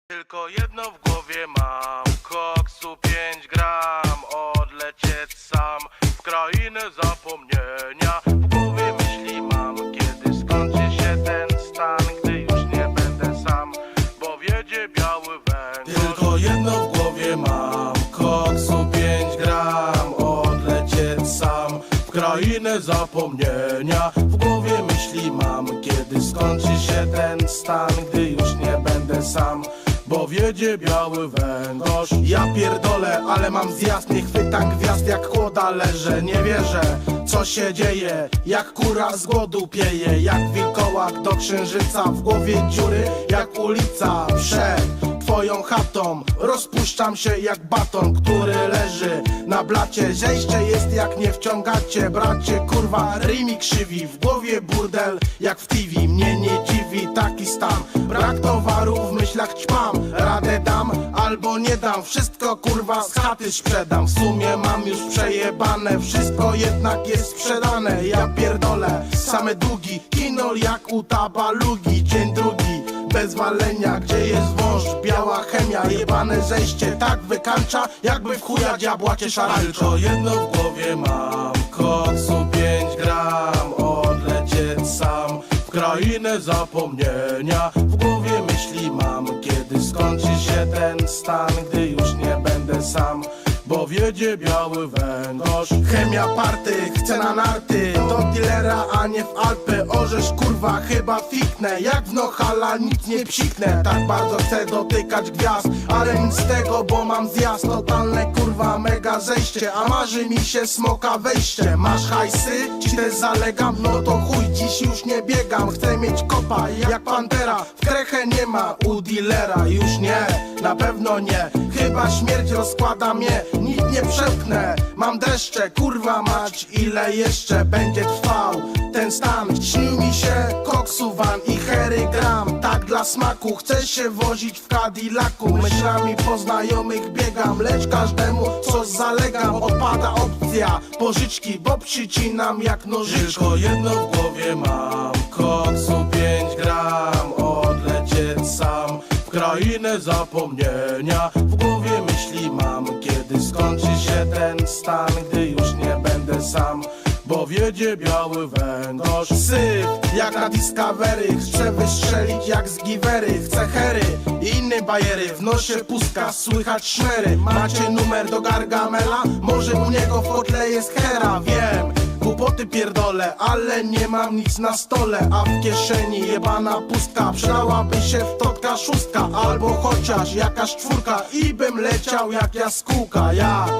Tylko jedno w głowie mam, koksu 5 gram, odlecieć sam w krainę zapomnienia. W głowie myśli mam, kiedy skończy się ten stan, gdy już nie będę sam, bo wiedzie biały węgorz. Tylko jedno w głowie mam, koksu 5 gram, odlecieć sam w krainę zapomnienia. W głowie myśli mam, kiedy skończy się ten stan, gdy już nie będę sam, bo wiedzie biały węgorz. Ja pierdolę, ale mam zjazd, nie chwytam gwiazd, jak kłoda leżę. Nie wierzę, co się dzieje, jak kura z głodu pieje, jak wilkołak do księżyca, w głowie dziury jak ulica. Przed twoją chatą rozpuszczam się jak baton, który leży na blacie. Zejście jest jak nie wciągacie, bracie, kurwa, rymi krzywi. W głowie burdel jak w TV, mnie nie dziwi taki stan. Brak towaru, w myślach ćpam, radę dam albo nie dam, wszystko kurwa z chaty sprzedam. W sumie mam już przejebane, wszystko jednak jest sprzedane. Ja pierdolę, same długi, kinol jak u tabalugi. Dzień drugi bez walenia, gdzie jest wąż, biała chemia, jebane zejście tak wykańcza, jakby w chuja diabła cię szarańcza. Tylko jedno w głowie mam, koksu 5 gram, odlecieć sam w krainę zapomnienia. W głowie myśli mam, kiedy skończy się ten stan, gdy już nie będę sam, bo wiedzie biały węgorz. Chemia party, chcę na narty, do dealera, a nie w Alpy. Orzesz kurwa, chyba fiknę, jak w Nohala nic nie psiknę. Tak bardzo chcę dotykać gwiazd, ale nic z tego, bo mam zjazd. Totalne kurwa mega zejście, a marzy mi się smoka wejście. Masz hajsy? Ci też zalegam? No to chuj, dziś już nie biegam. Chcę mieć kopa jak pantera, w krechę nie ma u dealera. Już nie, na pewno nie, chyba śmierć rozkłada mnie, nic nie przepchnę. Mam dreszcze, kurwa mać, ile jeszcze będzie trwał ten stan? Śnił mi się koksu van i hery gram, tak dla smaku. Chcę się wozić w Cadillacu, myślami po znajomych biegam, lecz każdemu coś zalegam. Odpada opcja pożyczki, bo przycinam jak nożyczki. Tylko jedno w głowie mam, koksu 5 gram, odlecieć sam w krainę zapomnienia. W głowie myśli mam, kiedy skończy się ten stan, gdy już nie będę sam, bo wiedzie biały węgorz. Syf jak na Discovery, chcę wystrzelić jak z giwery. Chcę hery i inne bajery, w nosie pustka, słychać szmery. Macie numer do Gargamela? Może u niego w kotle jest hera, wiem. Głupoty pierdolę, ale nie mam nic na stole, a w kieszeni jebana pustka. Przydałaby się wtotka szóstka, albo chociaż jakaś czwórka, i bym leciał jak jaskółka. Jak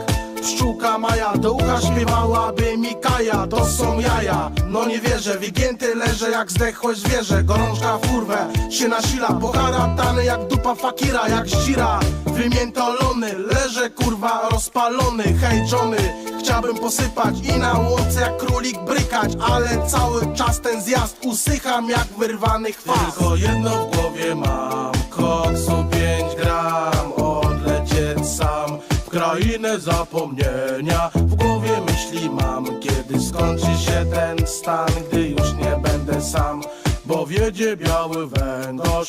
pszczółka Maja, do ucha śpiewałaby mi Kaja. To są jaja, no nie wierzę, wygięty leżę jak zdechłe zwierzę. Gorączka w kurwę się nasila, poharatany jak dupa fakira, jak zdzira wymiętolony. Leżę kurwa rozpalony, hej Johnny, chciałbym posypać i na łące jak królik brykać, ale cały czas ten zjazd usycham jak wyrwany chwast. Tylko jedno w głowie mam, koksu 5 gram, odlecieć sam w krainę zapomnienia. W głowie myśli mam, kiedy skończy się ten stan, gdy już nie będę sam, bo wiedzie biały węgorz.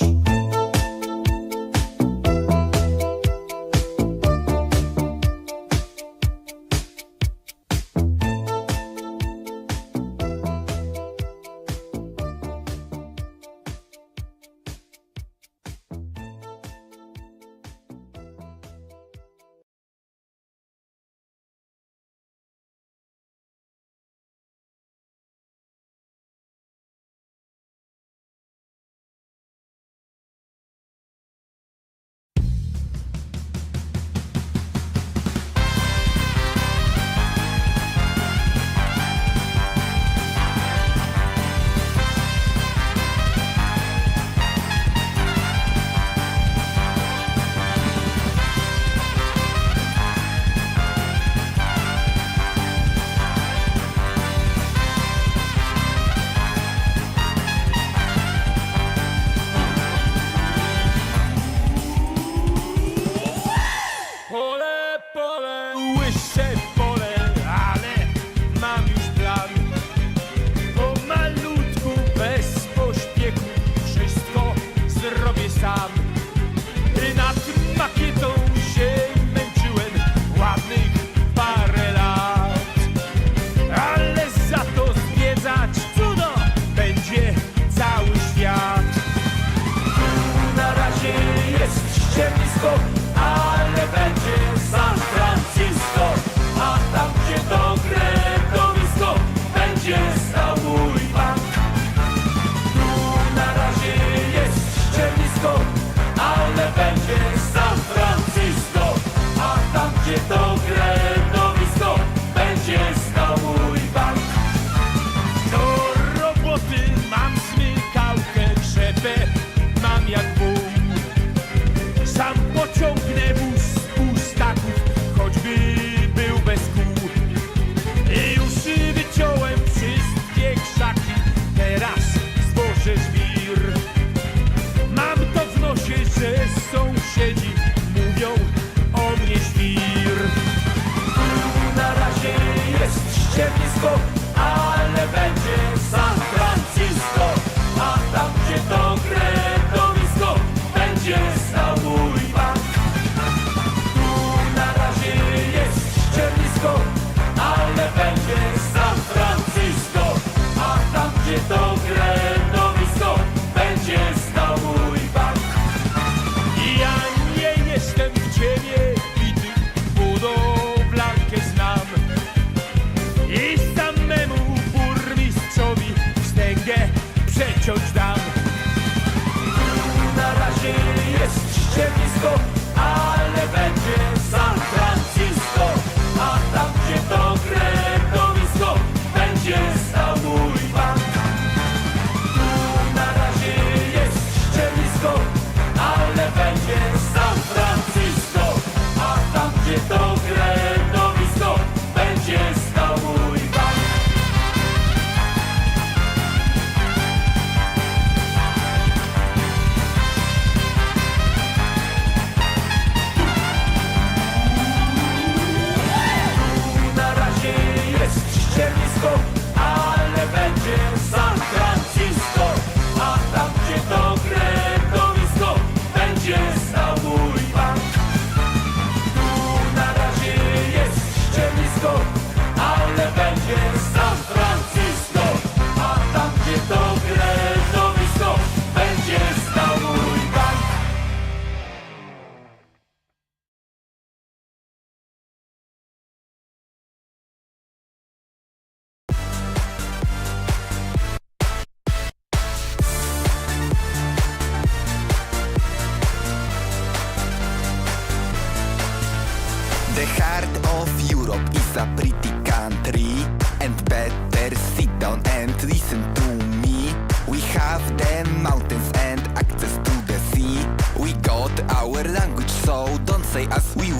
don't listen to me. We have the mountains and access to the sea. We got our language, so don't say us we.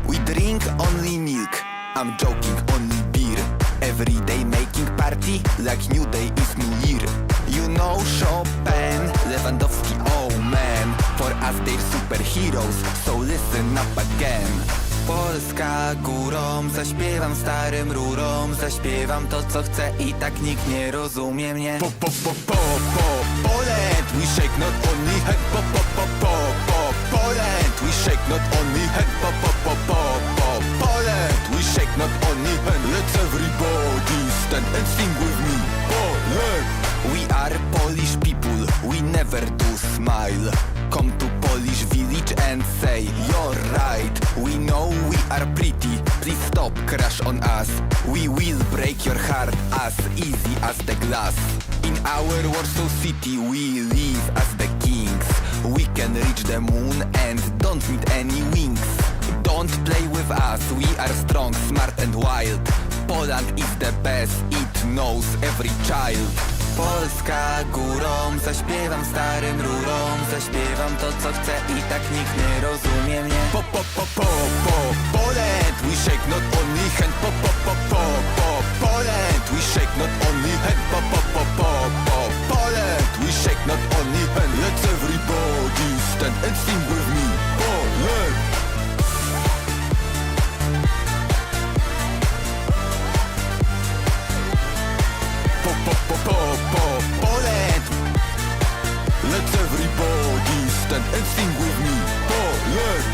We drink only milk, I'm joking, only beer. Every day making party like new day is new year. You know Chopin, Lewandowski, oh man. For us they're superheroes, so listen up again. Polska górom, zaśpiewam starym rurom. Zaśpiewam to co chcę i tak nikt nie rozumie mnie. Poland, we shake not only head. Poland, we shake not only head. Poland, we shake not only hand. Let's everybody stand and sing with me. Poland. We are Polish people, we never do smile. Come to Polish village and say you're right. We know we are pretty, please stop, crush on us. We will break your heart as easy as the glass. In our Warsaw city we live as the kings. We can reach the moon and don't need any wings. Don't play with us, we are strong, smart and wild. Poland is the best, it knows every child. Polska górom, zaśpiewam starym rurom. Zaśpiewam to co chcę i tak nikt nie rozumie mnie. Poland, we shake not only hand. Poland, we shake not only hand. Poland, we shake not only hand. Let's everybody stand and sing with me. Poland. Poland. Let's everybody stand and sing with me. Poland.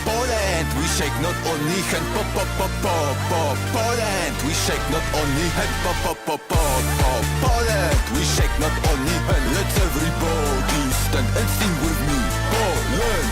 Poland, we shake not only hand. Poland, we shake not only hand. Poland, we shake not only hand. Let's everybody stand and sing with me. Poland.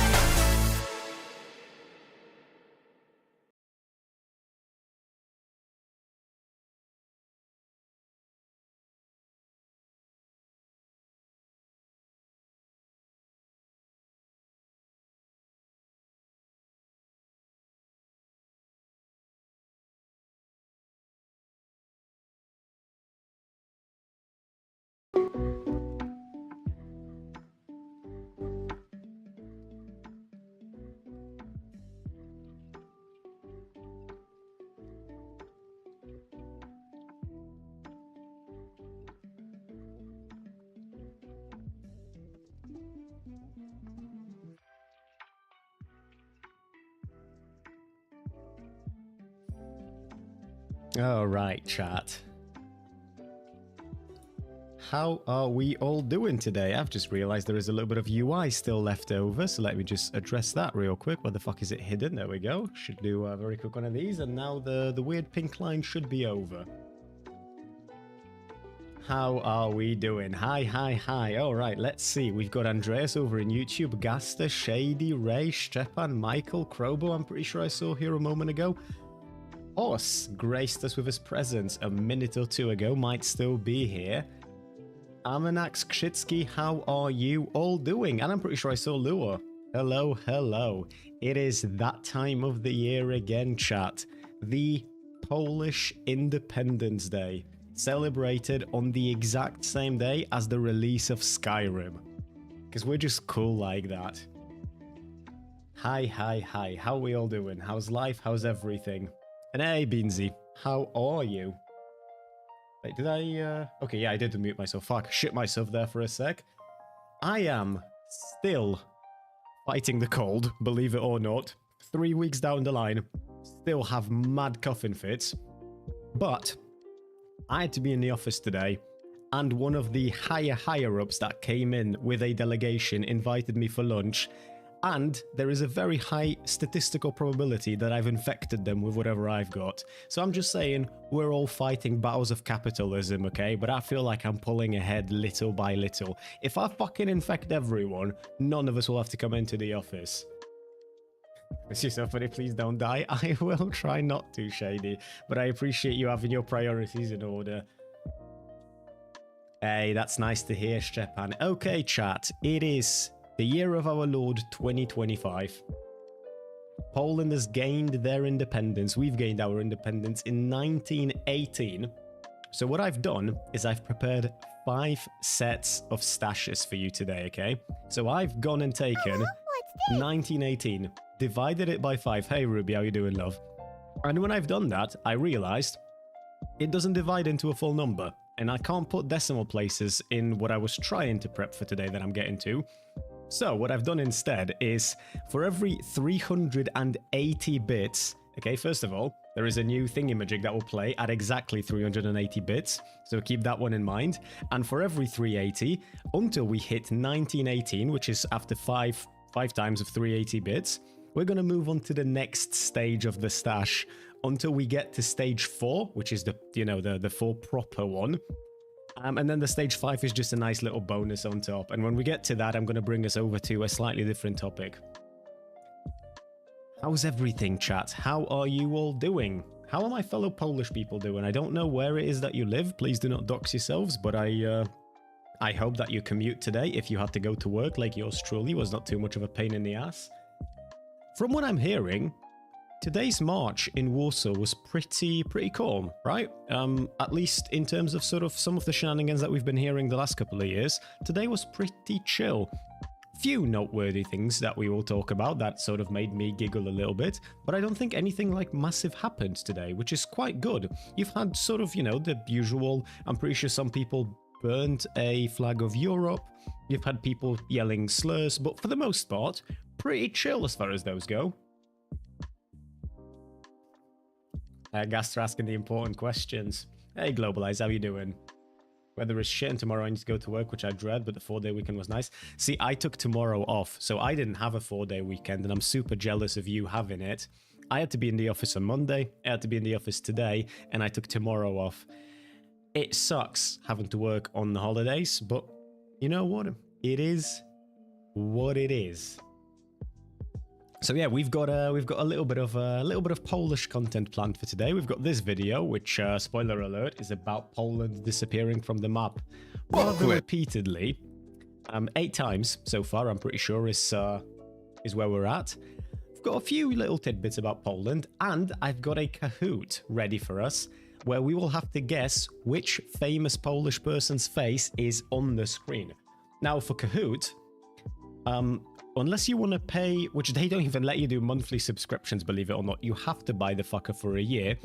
All right, chat. How are we all doing today? I've just realized there is a little bit of UI still left over, so let me just address that real quick. Where the fuck is it hidden? There we go. Should do a very quick one of these, and now the weird pink line should be over. How are we doing? Hi. All right, let's see. We've got Andreas over in YouTube, Gaster, Shady, Ray, Stepan, Michael, Krobo, I'm pretty sure I saw here a moment ago. Os graced us with his presence a minute or two ago, might still be here. Amanax Kshitsky, how are you all doing? And I'm pretty sure I saw Lua. Hello. It is that time of the year again, chat. The Polish Independence Day, celebrated on the exact same day as the release of Skyrim. Because we're just cool like that. Hi. How are we all doing? How's life? How's everything? And hey, Beansy, how are you? Wait, did I, okay, yeah, I did mute myself. Fuck, shit myself there for a sec. I am still fighting the cold, believe it or not. 3 weeks down the line, still have mad coughing fits. But I had to be in the office today, and one of the higher-ups that came in with a delegation invited me for lunch. And there is a very high statistical probability that I've infected them with whatever I've got. So I'm just saying, we're all fighting battles of capitalism, okay? But I feel like I'm pulling ahead little by little. If I fucking infect everyone, none of us will have to come into the office. Mr. Somebody, please don't die. I will try not to, Shady. But I appreciate you having your priorities in order. Hey, that's nice to hear, Stepan. Okay, chat. It is the year of our Lord 2025. Poland has gained their independence. We've gained our independence in 1918. So what I've done is I've prepared 5 sets of stashes for you today, okay? So I've gone and taken 1918, divided it by 5. Hey, Ruby, how you doing, love? And when I've done that, I realized it doesn't divide into a full number. And I can't put decimal places in what I was trying to prep for today that I'm getting to. So what I've done instead is for every 380 bits, okay, first of all, there is a new thingamajig that will play at exactly 380 bits. So keep that one in mind. And for every 380, until we hit 1918, which is after 5 times of 380 bits, we're going to move on to the next stage of the stash until we get to stage 4, which is the 4 proper one. And then the stage 5 is just a nice little bonus on top. And when we get to that, I'm going to bring us over to a slightly different topic. How's everything, chat? How are you all doing? How are my fellow Polish people doing? I don't know where it is that you live. Please do not dox yourselves, but I hope that your commute today, if you had to go to work like yours truly, was not too much of a pain in the ass. From what I'm hearing, today's march in Warsaw was pretty calm, right? At least in terms of sort of some of the shenanigans that we've been hearing the last couple of years, today was pretty chill. Few noteworthy things that we will talk about that sort of made me giggle a little bit, but I don't think anything like massive happened today, which is quite good. You've had sort of, the usual, I'm pretty sure some people burned a flag of Europe, you've had people yelling slurs, but for the most part, pretty chill as far as those go. Gaster asking the important questions. Hey, Globalize, how you doing? Weather is shit and tomorrow I need to go to work, which I dread, but the 4-day weekend was nice. See, I took tomorrow off, so I didn't have a 4-day weekend, and I'm super jealous of you having it. I had to be in the office on Monday, I had to be in the office today, and I took tomorrow off. It sucks having to work on the holidays, but you know what? It is what it is. So yeah, we've got a little bit of Polish content planned for today. We've got this video, which spoiler alert, is about Poland disappearing from the map rather repeatedly. 8 times so far, I'm pretty sure is where we're at. I've got a few little tidbits about Poland, and I've got a Kahoot ready for us, where we will have to guess which famous Polish person's face is on the screen. Now for Kahoot, unless you want to pay, which they don't even let you do monthly subscriptions, believe it or not, you have to buy the fucker for a year.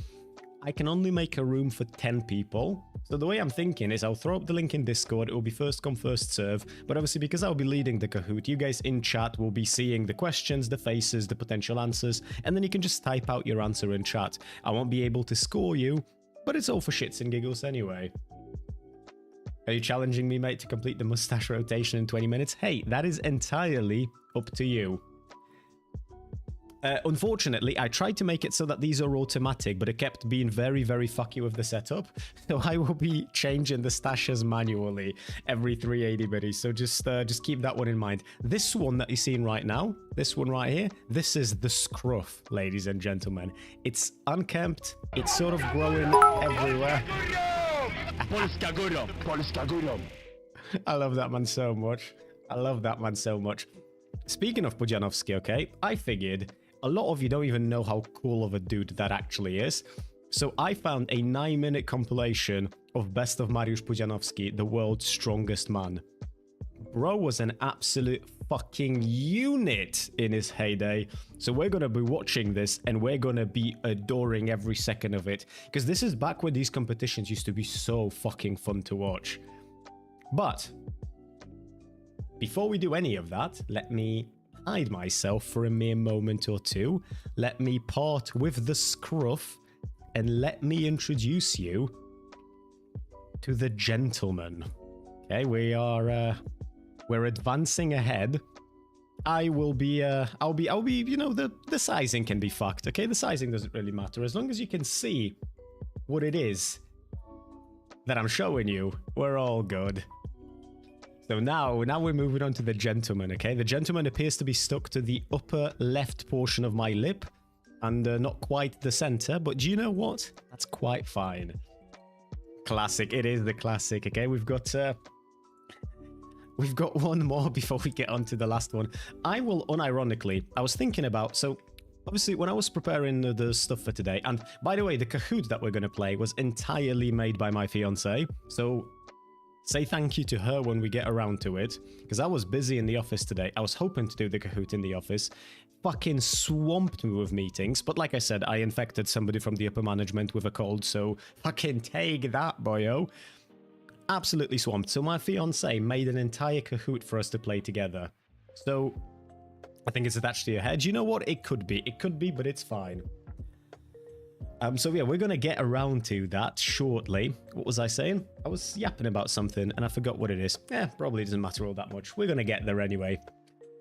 I can only make a room for 10 people. So the way I'm thinking is I'll throw up the link in Discord. It will be first come, first serve. But obviously, because I'll be leading the Kahoot, you guys in chat will be seeing the questions, the faces, the potential answers, and then you can just type out your answer in chat. I won't be able to score you, but it's all for shits and giggles anyway. Are you challenging me, mate, to complete the mustache rotation in 20 minutes? Hey, that is entirely up to you. Unfortunately, I tried to make it so that these are automatic, but it kept being very fucky with the setup. So I will be changing the stashes manually every 380 biddies. So just keep that one in mind. This one that you're seeing right now, this one right here, this is the scruff, ladies and gentlemen. It's unkempt. It's sort of growing everywhere. Polska Gurom! Polska Gurom! I love that man so much. I love that man so much. Speaking of Pudzianowski, okay, I figured a lot of you don't even know how cool of a dude that actually is. So I found a 9-minute compilation of Best of Mariusz Pudzianowski, the world's strongest man. Bro was an absolute fucking unit in his heyday. So we're going to be watching this and we're going to be adoring every second of it. Because this is back when these competitions used to be so fucking fun to watch. But before we do any of that, let me hide myself for a mere moment or two. Let me part with the scruff and let me introduce you to the gentleman. Okay, we're advancing ahead. I'll be, you know, the sizing can be fucked, okay? The sizing doesn't really matter. As long as you can see what it is that I'm showing you, we're all good. So now we're moving on to the gentleman, okay? The gentleman appears to be stuck to the upper left portion of my lip and not quite the center, but do you know what? That's quite fine. classic. It is the classic. Okay, we've got one more before we get on to the last one. I will, unironically, I was thinking about, so obviously when I was preparing the stuff for today, and by the way, the Kahoot that we're going to play was entirely made by my fiance, so say thank you to her when we get around to it, because I was busy in the office today. I was hoping to do the Kahoot in the office. Fucking swamped me with meetings, but like I said, I infected somebody from the upper management with a cold, so fucking take that, boyo. Absolutely swamped. So my fiance made an entire Kahoot for us to play together. So I think it's attached to your head. You know what? It could be, but it's fine. So yeah, we're gonna get around to that shortly. What was I saying? I was yapping about something and I forgot what it is. Probably doesn't matter all that much. We're gonna get there anyway.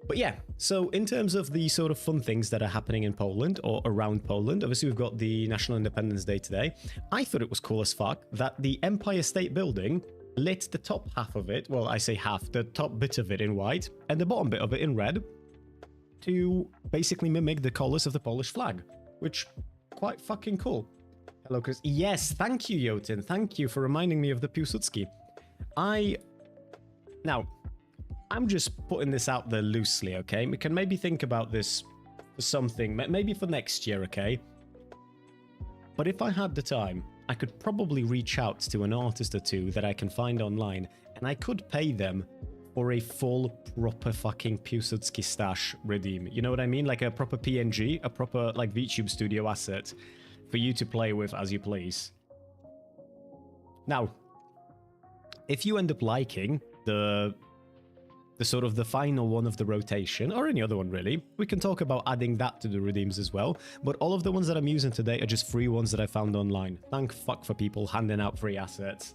But yeah, so in terms of the sort of fun things that are happening in Poland or around Poland, obviously we've got the National Independence Day today. I thought it was cool as fuck that the Empire State Building lit the top half of it, well, I say half, the top bit of it in white and the bottom bit of it in red to basically mimic the colours of the Polish flag, which quite fucking cool. Hello, Chris. Yes, thank you, Jotun. Thank you for reminding me of the Piłsudski. Now, I'm just putting this out there loosely, okay? We can maybe think about this for something, maybe for next year, okay? But if I had the time, I could probably reach out to an artist or two that I can find online, and I could pay them for a full, proper fucking Piłsudski stash redeem. You know what I mean? Like a proper PNG, a proper, like, VTube studio asset for you to play with as you please. Now, if you end up liking the sort of the final one of the rotation, or any other one really, we can talk about adding that to the redeems as well, but all of the ones that I'm using today are just free ones that I found online. Thank fuck for people handing out free assets.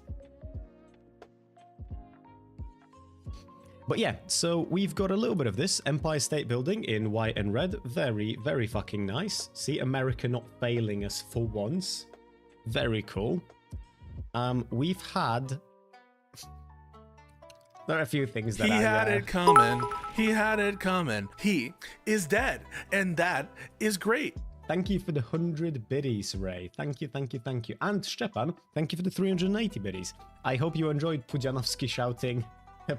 But yeah, so we've got a little bit of this Empire State Building in white and red. Very, very fucking nice. See, America not failing us for once. Very cool. We've had... There are a few things that He had it coming. He had it coming. He is dead. And that is great. Thank you for the 100 biddies, Ray. Thank you, thank you, thank you. And Szczepan, thank you for the 380 biddies. I hope you enjoyed Pudzianowski shouting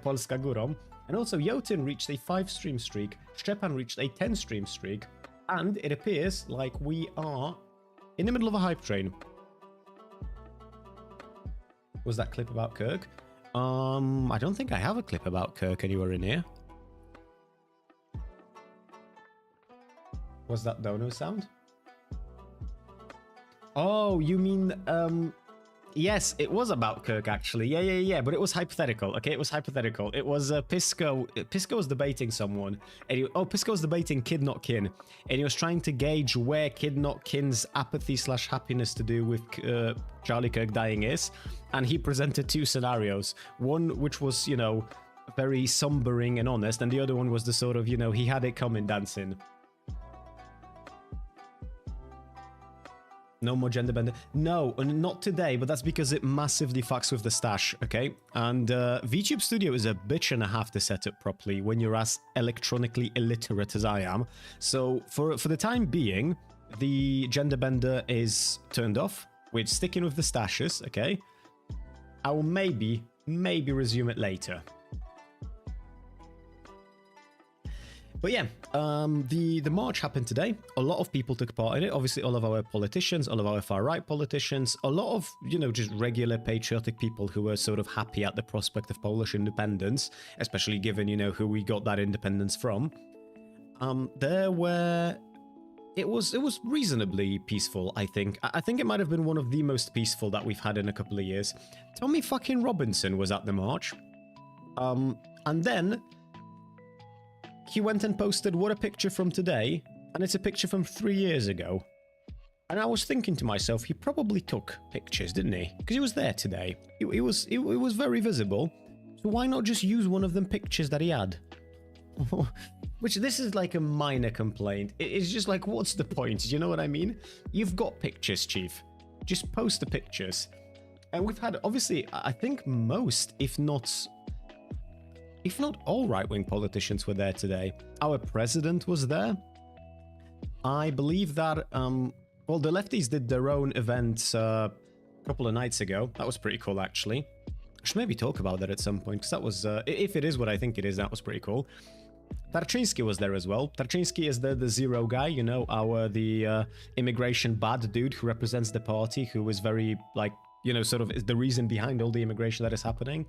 Polska Gurom. And also, Jotun reached a 5-stream streak. Szczepan reached a 10-stream streak. And it appears like we are in the middle of a hype train. Was that clip about Kirk? I don't think I have a clip about Kirk anywhere in here. Was that dono sound? Oh, you mean, yes, it was about Kirk, actually. Yeah, but it was hypothetical, okay? It was hypothetical. It was Pisco. Pisco was debating someone. And Pisco was debating Kid Not Kin. And he was trying to gauge where Kid Not Kin's apathy/happiness to do with Charlie Kirk dying is. And he presented two scenarios. One which was, you know, very sombering and honest. And the other one was the sort of, you know, he had it coming dancing. No more gender bender. No, not today, but that's because it massively fucks with the stash, okay? And VTube Studio is a bitch and a half to set up properly when you're as electronically illiterate as I am. So for the time being, the gender bender is turned off. We're sticking with the stashes, okay? I will maybe resume it later. But yeah, the march happened today. A lot of people took part in it. Obviously, all of our politicians, all of our far-right politicians, a lot of, you know, just regular patriotic people who were sort of happy at the prospect of Polish independence, especially given, you know, who we got that independence from. It was reasonably peaceful, I think. I think it might have been one of the most peaceful that we've had in a couple of years. Tommy fucking Robinson was at the march. And then he went and posted what a picture from today, and it's a picture from 3 years ago. And I was thinking to myself, he probably took pictures, didn't he? Because he was there today. It was very visible. So why not just use one of them pictures that he had? Which, this is like a minor complaint. It's just like, what's the point? Do you know what I mean? You've got pictures, Chief. Just post the pictures. And we've had, obviously, I think most, if not all right-wing politicians were there today. Our president was there. I believe that, well, the lefties did their own event couple of nights ago. That was pretty cool, actually. I should maybe talk about that at some point, because that was, if it is what I think it is, that was pretty cool. Tarczynski was there as well. Tarczynski is the zero guy, you know, the immigration bad dude who represents the party, who is very, like, you know, sort of is the reason behind all the immigration that is happening.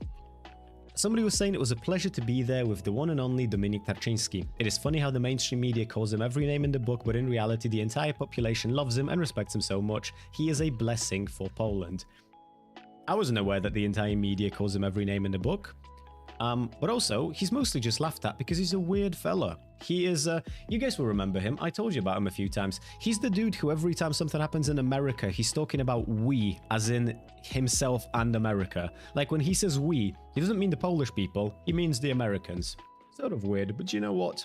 Somebody was saying it was a pleasure to be there with the one and only Dominik Tarczynski. It is funny how the mainstream media calls him every name in the book, but in reality the entire population loves him and respects him so much. He is a blessing for Poland. I wasn't aware that the entire media calls him every name in the book. But also, he's mostly just laughed at because he's a weird fella. He is, you guys will remember him. I told you about him a few times. He's the dude who every time something happens in America, he's talking about we, as in himself and America. Like when he says we, he doesn't mean the Polish people, he means the Americans. Sort of weird, but you know what?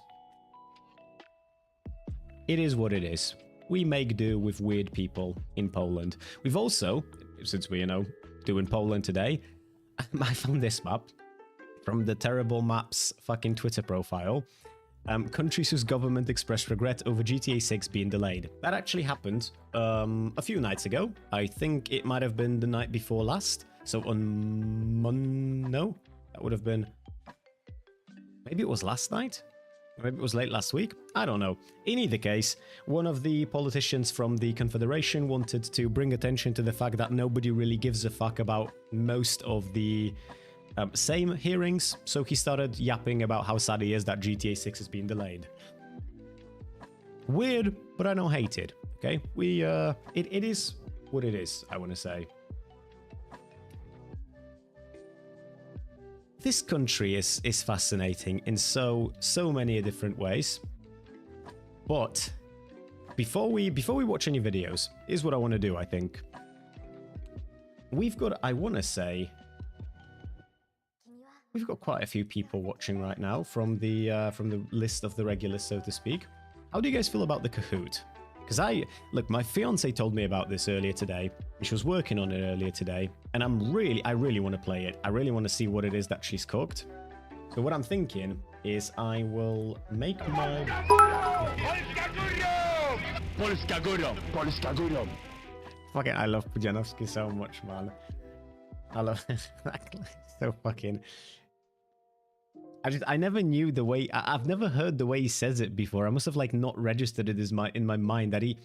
It is what it is. We make do with weird people in Poland. We've also, since we're, you know, doing Poland today, I found this map from the Terrible Maps fucking Twitter profile. Countries whose government expressed regret over GTA 6 being delayed. That actually happened a few nights ago. I think it might have been the night before last. So on no, that would have been, maybe it was last night? Maybe it was late last week? I don't know. In either case, one of the politicians from the Confederation wanted to bring attention to the fact that nobody really gives a fuck about most of the same hearings, so he started yapping about how sad he is that GTA 6 has been delayed. Weird, but I don't hate it, okay? It is what it is, I want to say. This country is fascinating in so many different ways. But before we watch any videos, here's what I want to do, I think. We've got, I want to say, we've got quite a few people watching right now from the list of the regulars, so to speak. How do you guys feel about the Kahoot? Because look, my fiance told me about this earlier today. She was working on it earlier today, and I really want to play it. I really want to see what it is that she's cooked. So what I'm thinking is I will make my... Polska Gurom! Polska Gurom! Fucking, I love Pudzianowski so much, man. I love it. So fucking... I never knew the way... I've never heard the way he says it before. I must have like not registered it in my mind that he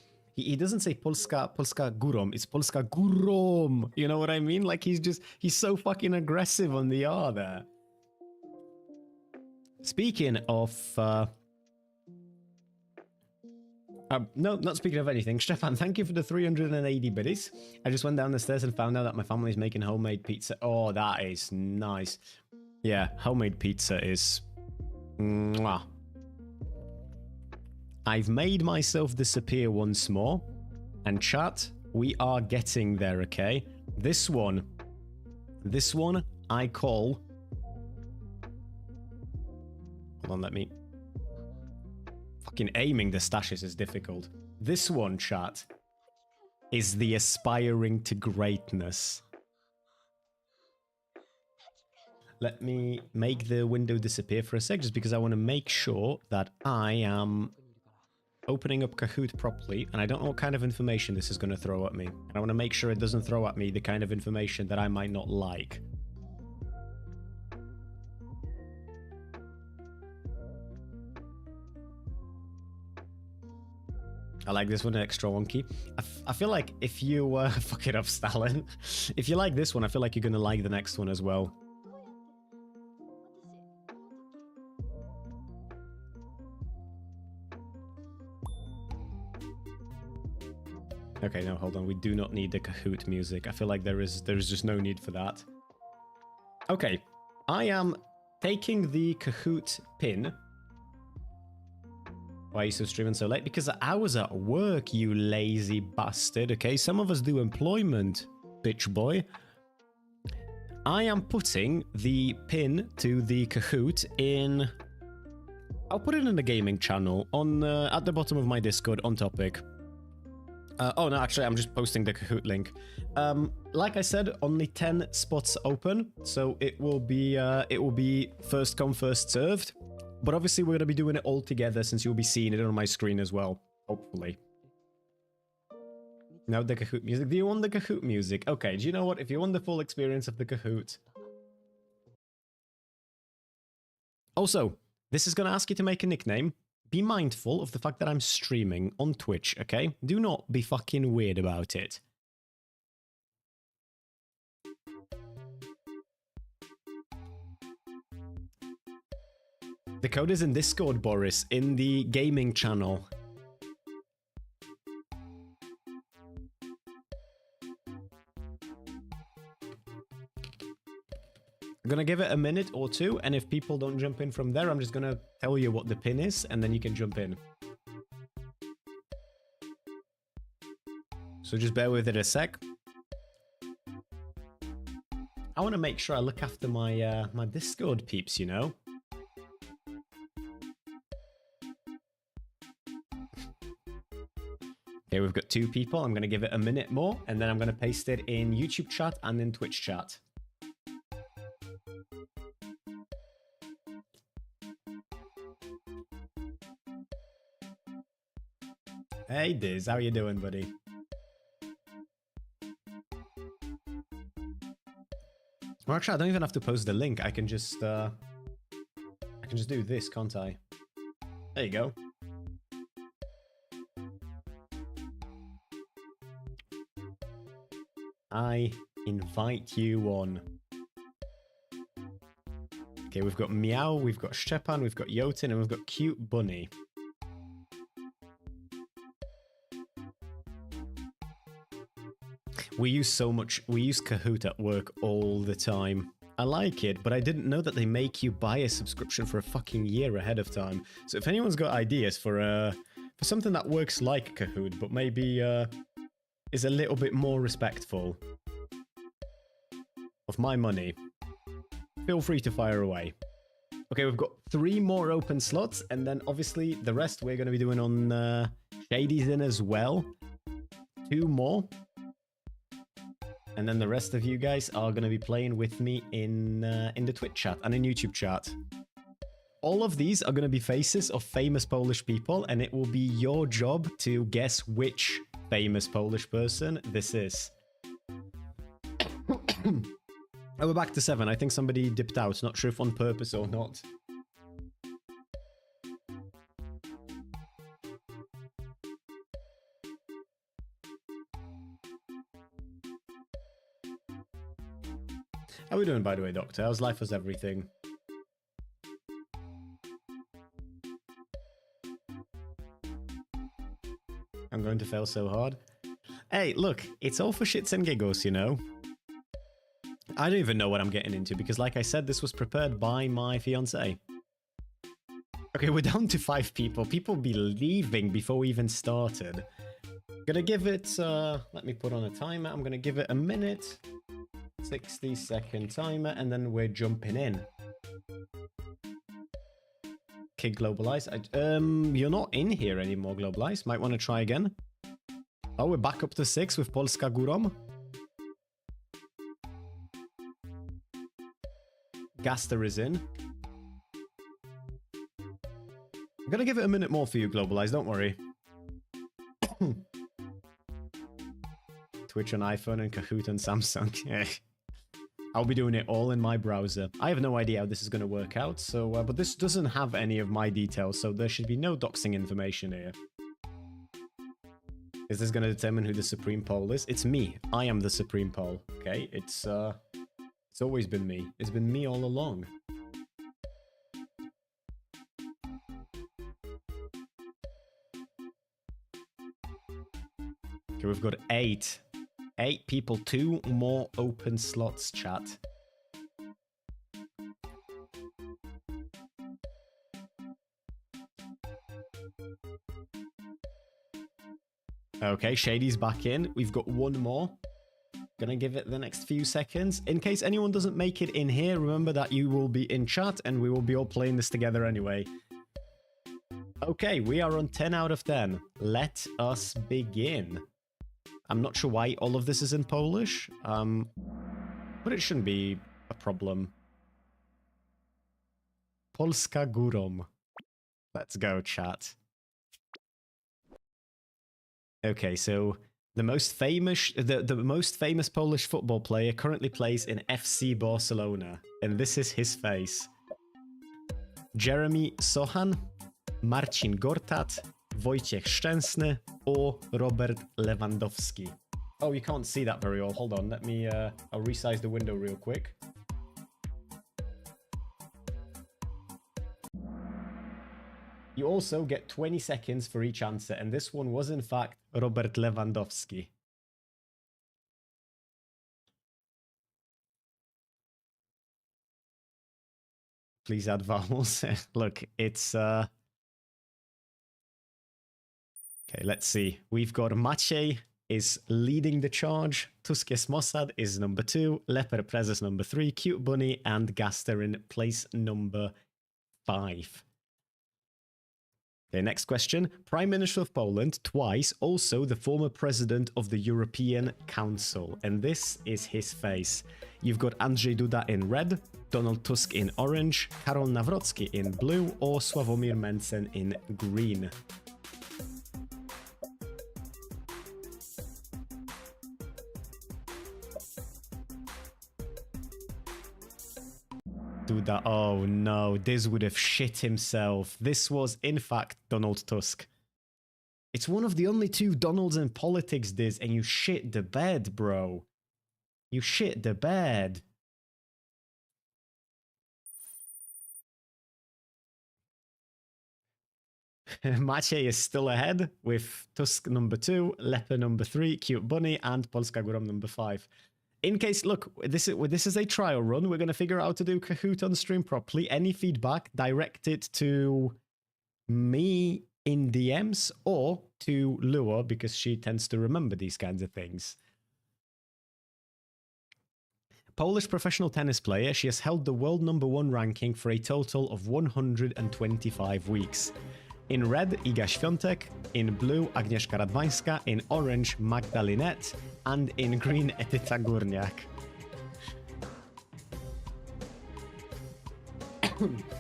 doesn't say Polska Gurom. It's Polska Gurom. You know what I mean? Like he's so fucking aggressive on the R there. Speaking of... no, not speaking of anything. Stefan, thank you for the 380 biddies. I just went down the stairs and found out that my family's making homemade pizza. Oh, that is nice. Yeah, homemade pizza is... Mwah. I've made myself disappear once more. And chat, we are getting there, okay? This one I call... Hold on, let me... Fucking aiming the stashes is difficult. This one, chat, is the aspiring to greatness. Let me make the window disappear for a sec, just because I want to make sure that I am opening up Kahoot properly, and I don't know what kind of information this is going to throw at me. And I want to make sure it doesn't throw at me the kind of information that I might not like. I like this one extra wonky. I feel like if you... fuck it up, Stalin. If you like this one, I feel like you're going to like the next one as well. Okay, no, hold on. We do not need the Kahoot music. I feel like there is just no need for that. Okay, I am taking the Kahoot pin. Why are you so streaming so late? Because I was at work, you lazy bastard. Okay, some of us do employment, bitch boy. I am putting the pin to the Kahoot in... I'll put it in the gaming channel on at the bottom of my Discord on topic. Oh no, actually, I'm just posting the Kahoot link. Like I said, only 10 spots open, so it will be first come, first served. But obviously, we're going to be doing it all together, since you'll be seeing it on my screen as well, hopefully. No, the Kahoot music. Do you want the Kahoot music? Okay, do you know what? If you want the full experience of the Kahoot... Also, this is going to ask you to make a nickname. Be mindful of the fact that I'm streaming on Twitch, okay? Do not be fucking weird about it. The code is in Discord, Boris, in the gaming channel. I'm gonna give it a minute or two, and if people don't jump in from there, I'm just gonna tell you what the pin is, and then you can jump in. So just bear with it a sec. I want to make sure I look after my my Discord peeps, you know? Okay, we've got 2 people. I'm gonna give it a minute more, and then I'm gonna paste it in YouTube chat and in Twitch chat. Hey Diz, how you doing, buddy? Well, actually, I don't even have to post the link. I can just do this, can't I? There you go. I invite you on. Okay, we've got Meow, we've got Stepan, we've got Jotun, and we've got Cute Bunny. We use Kahoot at work all the time. I like it, but I didn't know that they make you buy a subscription for a fucking year ahead of time. So if anyone's got ideas for something that works like Kahoot, but maybe is a little bit more respectful of my money, feel free to fire away. Okay, we've got 3 more open slots, and then obviously the rest we're going to be doing on Shady's in as well. 2 more. And then the rest of you guys are going to be playing with me in the Twitch chat and in YouTube chat. All of these are going to be faces of famous Polish people, and it will be your job to guess which famous Polish person this is. Oh, we're back to 7. I think somebody dipped out. Not sure if on purpose or not. How are we doing, by the way, Doctor? How's life? How's everything? I'm going to fail so hard. Hey, look, it's all for shits and giggles, you know? I don't even know what I'm getting into, because like I said, this was prepared by my fiancé. Okay, we're down to 5 people. People be leaving before we even started. Gonna give it, let me put on a timer. I'm gonna give it a minute. 60-second timer, and then we're jumping in. Okay, Globalize. You're not in here anymore, Globalize. Might want to try again. Oh, we're back up to 6 with Polska Gurom. Gaster is in. I'm gonna give it a minute more for you, Globalize, don't worry. Twitch on iPhone and Kahoot on Samsung. I'll be doing it all in my browser. I have no idea how this is going to work out, so but this doesn't have any of my details, so there should be no doxing information here. Is this going to determine who the Supreme Pole is? It's me. I am the Supreme Pole, okay? It's always been me. It's been me all along. Okay, we've got 8. 8 people, 2 more open slots, chat. Okay, Shady's back in. We've got 1 more. Gonna give it the next few seconds. In case anyone doesn't make it in here, remember that you will be in chat and we will be all playing this together anyway. Okay, we are on 10 out of 10. Let us begin. I'm not sure why all of this is in Polish, but it shouldn't be a problem. Polska Gurom. Let's go, chat. Okay, so The most famous Polish football player currently plays in FC Barcelona, and this is his face. Jeremy Sochan, Marcin Gortat, Wojciech Szczęsny, or Robert Lewandowski. Oh, you can't see that very well. Hold on, let me, I'll resize the window real quick. You also get 20 seconds for each answer, and this one was in fact Robert Lewandowski. Please add vowels. Look, it's okay, let's see. We've got Maciej is leading the charge, Tusk jest Mossad is number 2, Leper Prezes number 3, Cute Bunny and Gaster in place number 5. Okay, next question. Prime Minister of Poland twice, also the former president of the European Council. And this is his face. You've got Andrzej Duda in red, Donald Tusk in orange, Karol Nawrocki in blue, or Sławomir Mencen in green. Duda, oh no, this would have shit himself. This was, in fact, Donald Tusk. It's one of the only 2 Donalds in politics, Diz, and you shit the bed, bro. You shit the bed. Maciej is still ahead with Tusk number 2, Leper number 3, Cute Bunny, and Polska Gurom number 5. In case, look, this is a trial run. We're going to figure out how to do Kahoot on stream properly. Any feedback, direct it to me in DMs or to Lua, because she tends to remember these kinds of things. Polish professional tennis player, she has held the world #1 ranking for a total of 125 weeks. In red, Iga Świątek, in blue, Agnieszka Radwańska, in orange, Magda Linette, and in green, Edyta Górniak.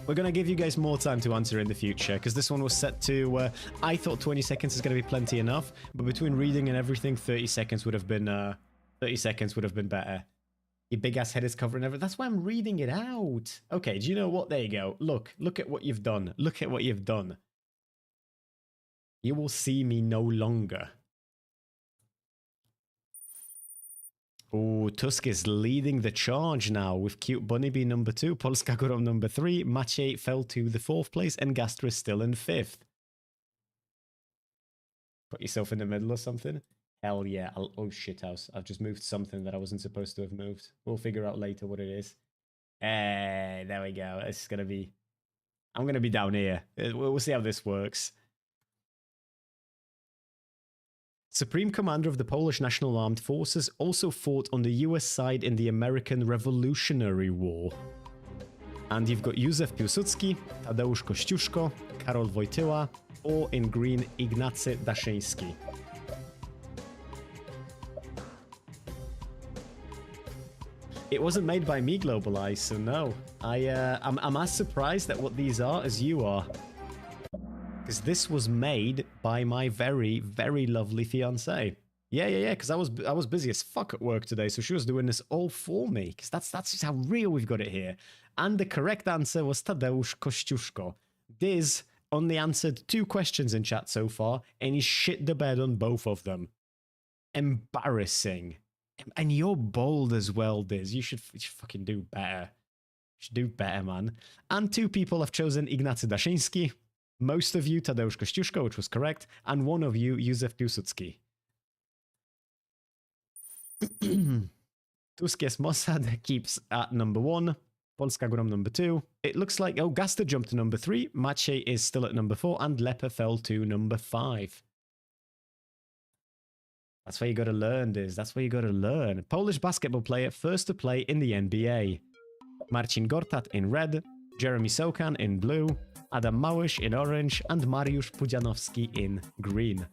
We're going to give you guys more time to answer in the future, because this one was set to, I thought 20 seconds is going to be plenty enough, but between reading and everything, 30 seconds would have been better. Your big ass head is covering everything. That's why I'm reading it out. Okay, do you know what? There you go. Look at what you've done. Look at what you've done. You will see me no longer. Oh, Tusk is leading the charge now with Cute Bunny being number 2, Polska Gurom number 3, Maciej fell to the 4th place, and Gaster is still in 5th. Put yourself in the middle or something? Hell yeah. Oh shithouse. I've just moved something that I wasn't supposed to have moved. We'll figure out later what it is. There we go. It's gonna be... I'm gonna be down here. We'll see how this works. Supreme Commander of the Polish National Armed Forces also fought on the US side in the American Revolutionary War. And you've got Józef Piłsudski, Tadeusz Kościuszko, Karol Wojtyła, or in green, Ignacy Daszyński. It wasn't made by me, Global Eyes, so no. I'm as surprised at what these are as you are. Because this was made by my very, very lovely fiancée. Yeah, because I was busy as fuck at work today, so she was doing this all for me. Because that's just how real we've got it here. And the correct answer was Tadeusz Kościuszko. Diz only answered 2 questions in chat so far, and he shit the bed on both of them. Embarrassing. And you're bold as well, Diz. You should fucking do better. You should do better, man. And 2 people have chosen Ignacy Daszyński. Most of you, Tadeusz Kościuszko, which was correct. And 1 of you, Józef Piłsudski. Tusk jest Mossad keeps at number 1. Polska Gurom number 2. It looks like, oh, Gaster jumped to number 3. Maciej is still at number 4. And Leper fell to number 5. That's why you gotta learn, Diz. That's why you gotta learn. Polish basketball player first to play in the NBA. Marcin Gortat in red. Jeremy Sochan in blue. Adam Małysz in orange. And Mariusz Pudzianowski in green.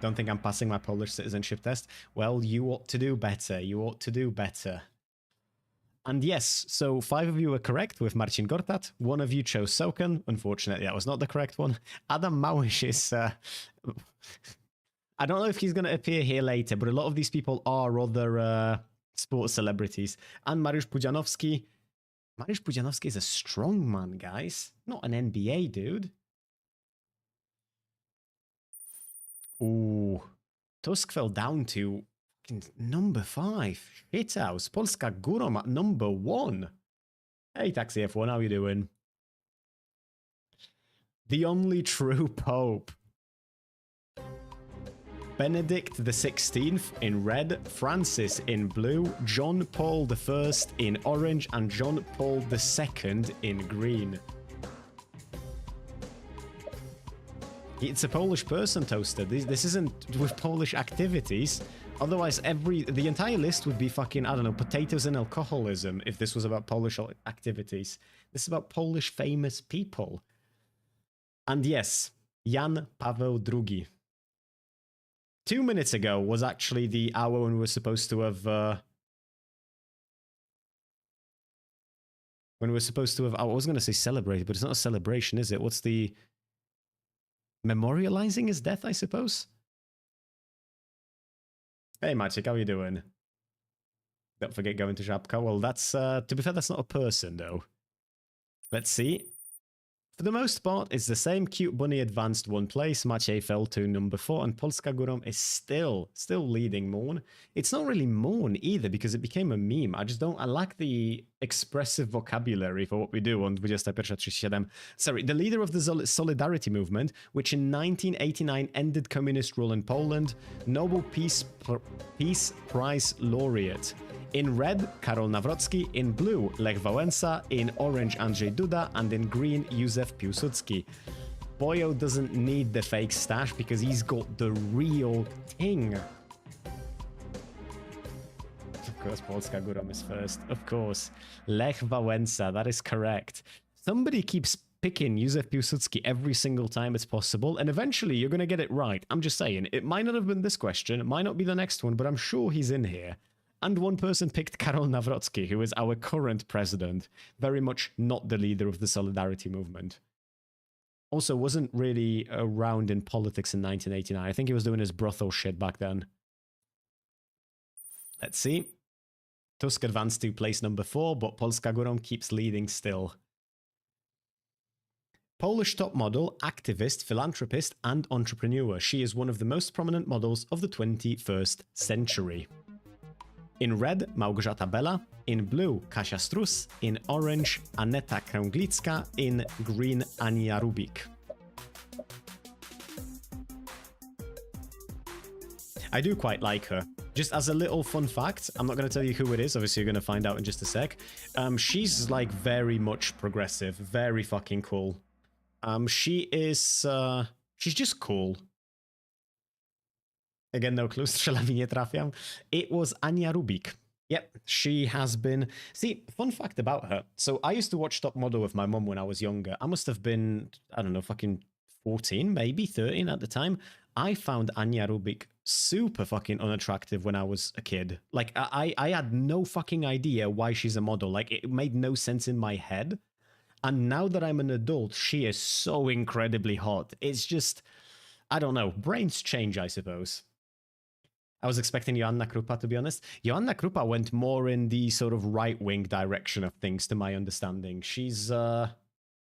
Don't think I'm passing my Polish citizenship test. Well, you ought to do better. You ought to do better. And yes, so 5 of you were correct with Marcin Gortat. 1 of you chose Soken. Unfortunately, that was not the correct one. Adam Małysz is... I don't know if he's going to appear here later, but a lot of these people are other sports celebrities. And Mariusz Pudzianowski. Mariusz Pudzianowski is a strong man, guys. Not an NBA dude. Ooh. Tusk fell down to number 5. Shithouse. Polska Gurom at number 1. Hey, Taxi F1, how you doing? The only true Pope. Benedict XVI in red, Francis in blue, John Paul I in orange, and John Paul II in green. It's a Polish person, Toaster. This isn't with Polish activities. Otherwise, the entire list would be fucking, I don't know, potatoes and alcoholism if this was about Polish activities. This is about Polish famous people. And yes, Jan Paweł II. 2 minutes ago was actually the hour when we were supposed to have... I was going to say celebrated, but it's not a celebration, is it? What's the... Memorializing his death, I suppose? Hey, Maciek, how you doing? Don't forget going to Żabka. Well, that's... to be fair, that's not a person, though. Let's see. For the most part, it's the same. Cute Bunny advanced 1 place. Maciej fell to number 4. And Polska Gurom is still leading Morn. It's not really Morn either, because it became a meme. I lack the expressive vocabulary for what we do on 21:37. Sorry, the leader of the Solidarity movement, which in 1989 ended communist rule in Poland, Nobel Peace Prize laureate. In red, Karol Nawrocki. In blue, Lech Wałęsa. In orange, Andrzej Duda. And in green, Józef Piłsudski. Boyo doesn't need the fake stash because he's got the real thing. Of course, Polska Gurom is first. Of course. Lech Wałęsa, that is correct. Somebody keeps picking Józef Piłsudski every single time it's possible, and eventually you're going to get it right. I'm just saying, it might not have been this question, it might not be the next one, but I'm sure he's in here. And 1 person picked Karol Nawrocki, who is our current president. Very much not the leader of the Solidarity movement. Also, wasn't really around in politics in 1989. I think he was doing his brothel shit back then. Let's see. Tusk advanced to place number 4, but Polska Gurom keeps leading still. Polish top model, activist, philanthropist, and entrepreneur. She is one of the most prominent models of the 21st century. In red, Małgorzata Bela. In blue, Kasia Strus. In orange, Aneta Kręglicka. In green, Ania Rubik. I do quite like her. Just as a little fun fact, I'm not going to tell you who it is. Obviously, you're going to find out in just a sec. She's like very much progressive. Very fucking cool. She's just cool. Again, no clue, strzelami nie trafiam. It was Ania Rubik. Yep, she has been... See, fun fact about her. So I used to watch Top Model with my mum when I was younger. I must have been, I don't know, fucking 14, maybe 13 at the time. I found Ania Rubik super fucking unattractive when I was a kid. Like, I had no fucking idea why she's a model. Like, it made no sense in my head. And now that I'm an adult, she is so incredibly hot. It's just... I don't know. Brains change, I suppose. I was expecting Joanna Krupa, to be honest. Joanna Krupa went more in the sort of right-wing direction of things, to my understanding. She's, I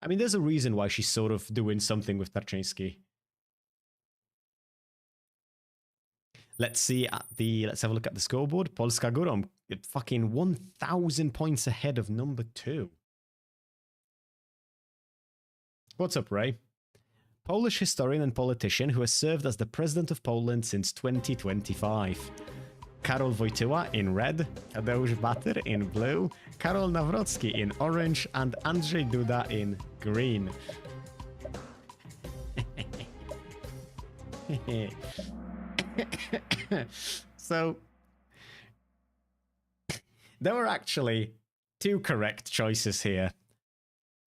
mean, there's a reason why she's sort of doing something with Tarczyński. Let's have a look at the scoreboard. Polska Gurom, fucking 1,000 points ahead of number 2. What's up, Ray? Polish historian and politician who has served as the president of Poland since 2025. Karol Wojtyła in red, Tadeusz Batyr in blue, Karol Nawrocki in orange, and Andrzej Duda in green. So, there were actually 2 correct choices here.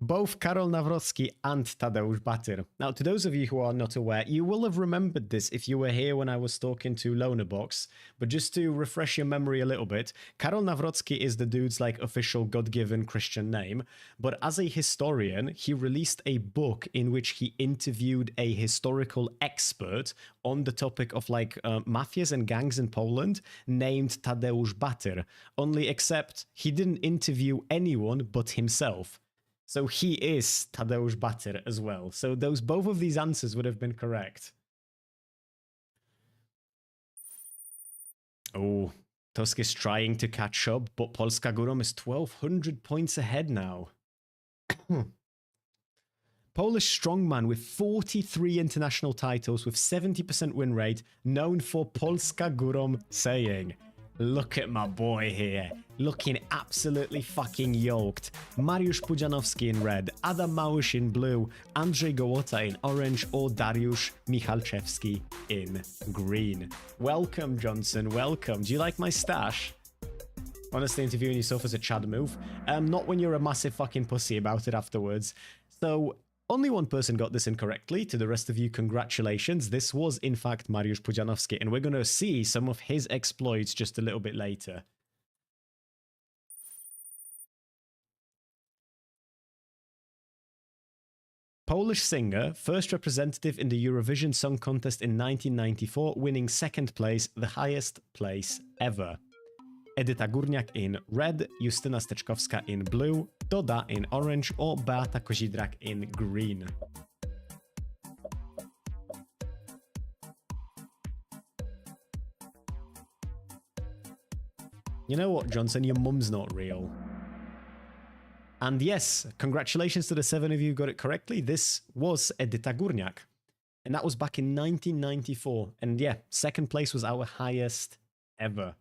Both Karol Nawrocki and Tadeusz Batyr. Now, to those of you who are not aware, you will have remembered this if you were here when I was talking to Lonerbox, but just to refresh your memory a little bit, Karol Nawrocki is the dude's like official God-given Christian name, but as a historian, he released a book in which he interviewed a historical expert on the topic of like mafias and gangs in Poland named Tadeusz Batyr, only except he didn't interview anyone but himself. So he is Tadeusz Batyr as well. So both of these answers would have been correct. Oh, Tusk is trying to catch up, but Polska Gurom is 1,200 points ahead now. Polish strongman with 43 international titles with 70% win rate, known for Polska Gurom saying, "Look at my boy here, looking absolutely fucking yoked. Mariusz Pudzianowski in red, Adam Małysz in blue, Andrzej Gołota in orange, or Dariusz Michalczewski in green." Welcome, Johnson, welcome. Do you like my stash? Honestly, interviewing yourself as a Chad move. Not when you're a massive fucking pussy about it afterwards. So, only one person got this incorrectly. To the rest of you, congratulations. This was, in fact, Mariusz Pudzianowski, and we're going to see some of his exploits just a little bit later. Polish singer, first representative in the Eurovision Song Contest in 1994, winning second place, the highest place ever. Edyta Górniak in red, Justyna Steczkowska in blue, Doda in orange, or Beata Kozidrak in green. You know what, Johnson? Your mum's not real. And yes, congratulations to the 7 of you who got it correctly. This was Edyta Górniak. And that was back in 1994. And yeah, second place was our highest ever.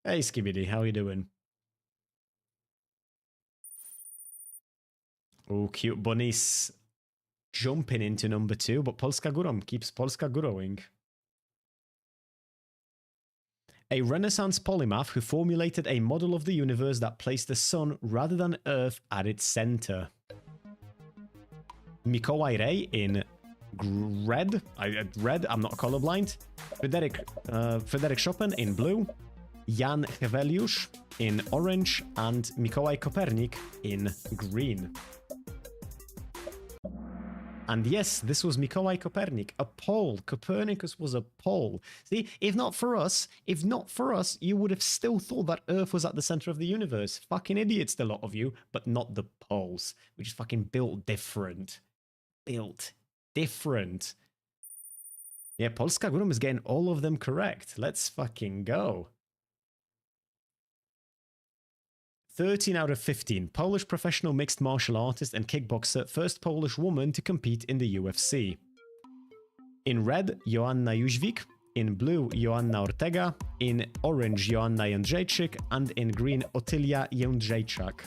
Hey, Skibidi, how are you doing? Oh, cute bunnies jumping into number 2, but Polska Gurom keeps Polska Gurowing. A Renaissance polymath who formulated a model of the universe that placed the sun rather than Earth at its center. Mikołaj Rej in red. I'm not colorblind. Fryderyk Chopin in blue. Jan Heweliusz in orange, and Mikołaj Kopernik in green. And yes, this was Mikołaj Kopernik, a Pole. Copernicus was a Pole. See, if not for us, you would have still thought that Earth was at the center of the universe. Fucking idiots, the lot of you, but not the Poles. We're just fucking built different. Built different. Yeah, Polska Gurom is getting all of them correct. Let's fucking go. 13 out of 15. Polish professional mixed martial artist and kickboxer, first Polish woman to compete in the UFC. In red, Joanna Jóźwik. In blue, Joanna Ortega. In orange, Joanna Jędrzejczyk. And in green, Otylia Jędrzejczak.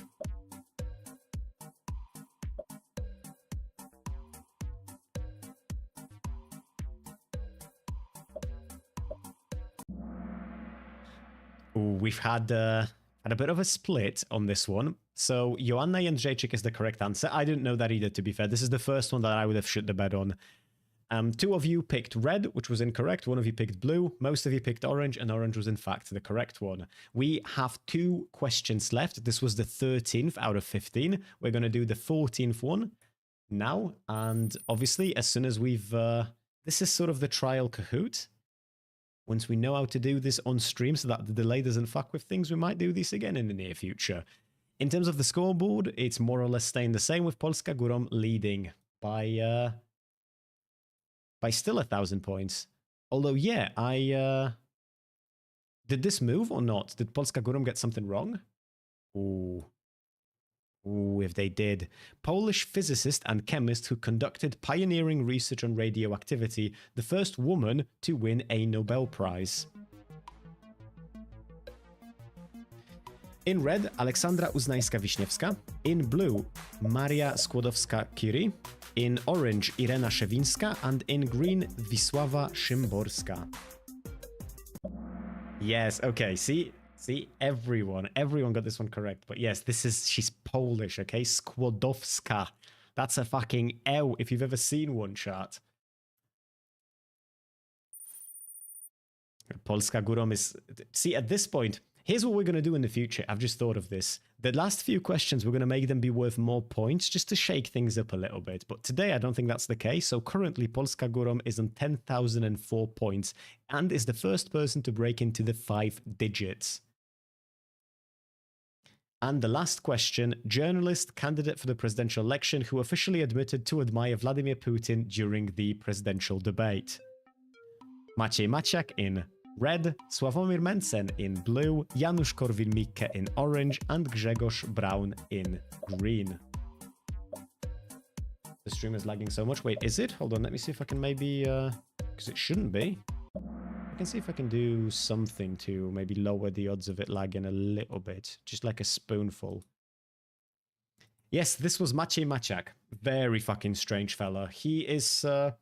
Ooh, we've had a bit of a split on this one. So Joanna Jędrzejczyk is the correct answer. I didn't know that either, to be fair. This is the first one that I would have shit the bed on. 2 of you picked red, which was incorrect. 1 of you picked blue. Most of you picked orange, and orange was in fact the correct one. We have 2 questions left. This was the 13th out of 15. We're going to do the 14th one now. And obviously, as soon as we've... this is sort of the trial Kahoot. Once we know how to do this on stream so that the delay doesn't fuck with things, we might do this again in the near future. In terms of the scoreboard, it's more or less staying the same, with Polska Gurom leading by still 1,000 points. Although, yeah, did this move or not? Did Polska Gurom get something wrong? Ooh, if they did. Polish physicist and chemist who conducted pioneering research on radioactivity, the first woman to win a Nobel Prize. In red, Aleksandra Uznańska-Wiśniewska. In blue, Maria Skłodowska-Curie. In orange, Irena Szewińska. And in green, Wisława Szymborska. Yes, okay, see? See, everyone got this one correct. But yes, she's Polish, okay? Skłodowska. That's a fucking L if you've ever seen one, chat. Polska Gurom is... See, at this point, here's what we're going to do in the future. I've just thought of this. The last few questions, we're going to make them be worth more points just to shake things up a little bit. But today, I don't think that's the case. So currently, Polska Gurom is on 10,004 points and is the first person to break into the 5 digits. And the last question, journalist, candidate for the presidential election who officially admitted to admire Vladimir Putin during the presidential debate. Maciej Maciak in red, Sławomir Mencen in blue, Janusz Korwin-Mikke in orange, and Grzegorz Braun in green. The stream is lagging so much. Wait, is it? Hold on, let me see if I can maybe... because it shouldn't be. I can see if I can do something to maybe lower the odds of it lagging a little bit. Just like a spoonful. Yes, this was Maciej Maciak. Very fucking strange fella. He is... there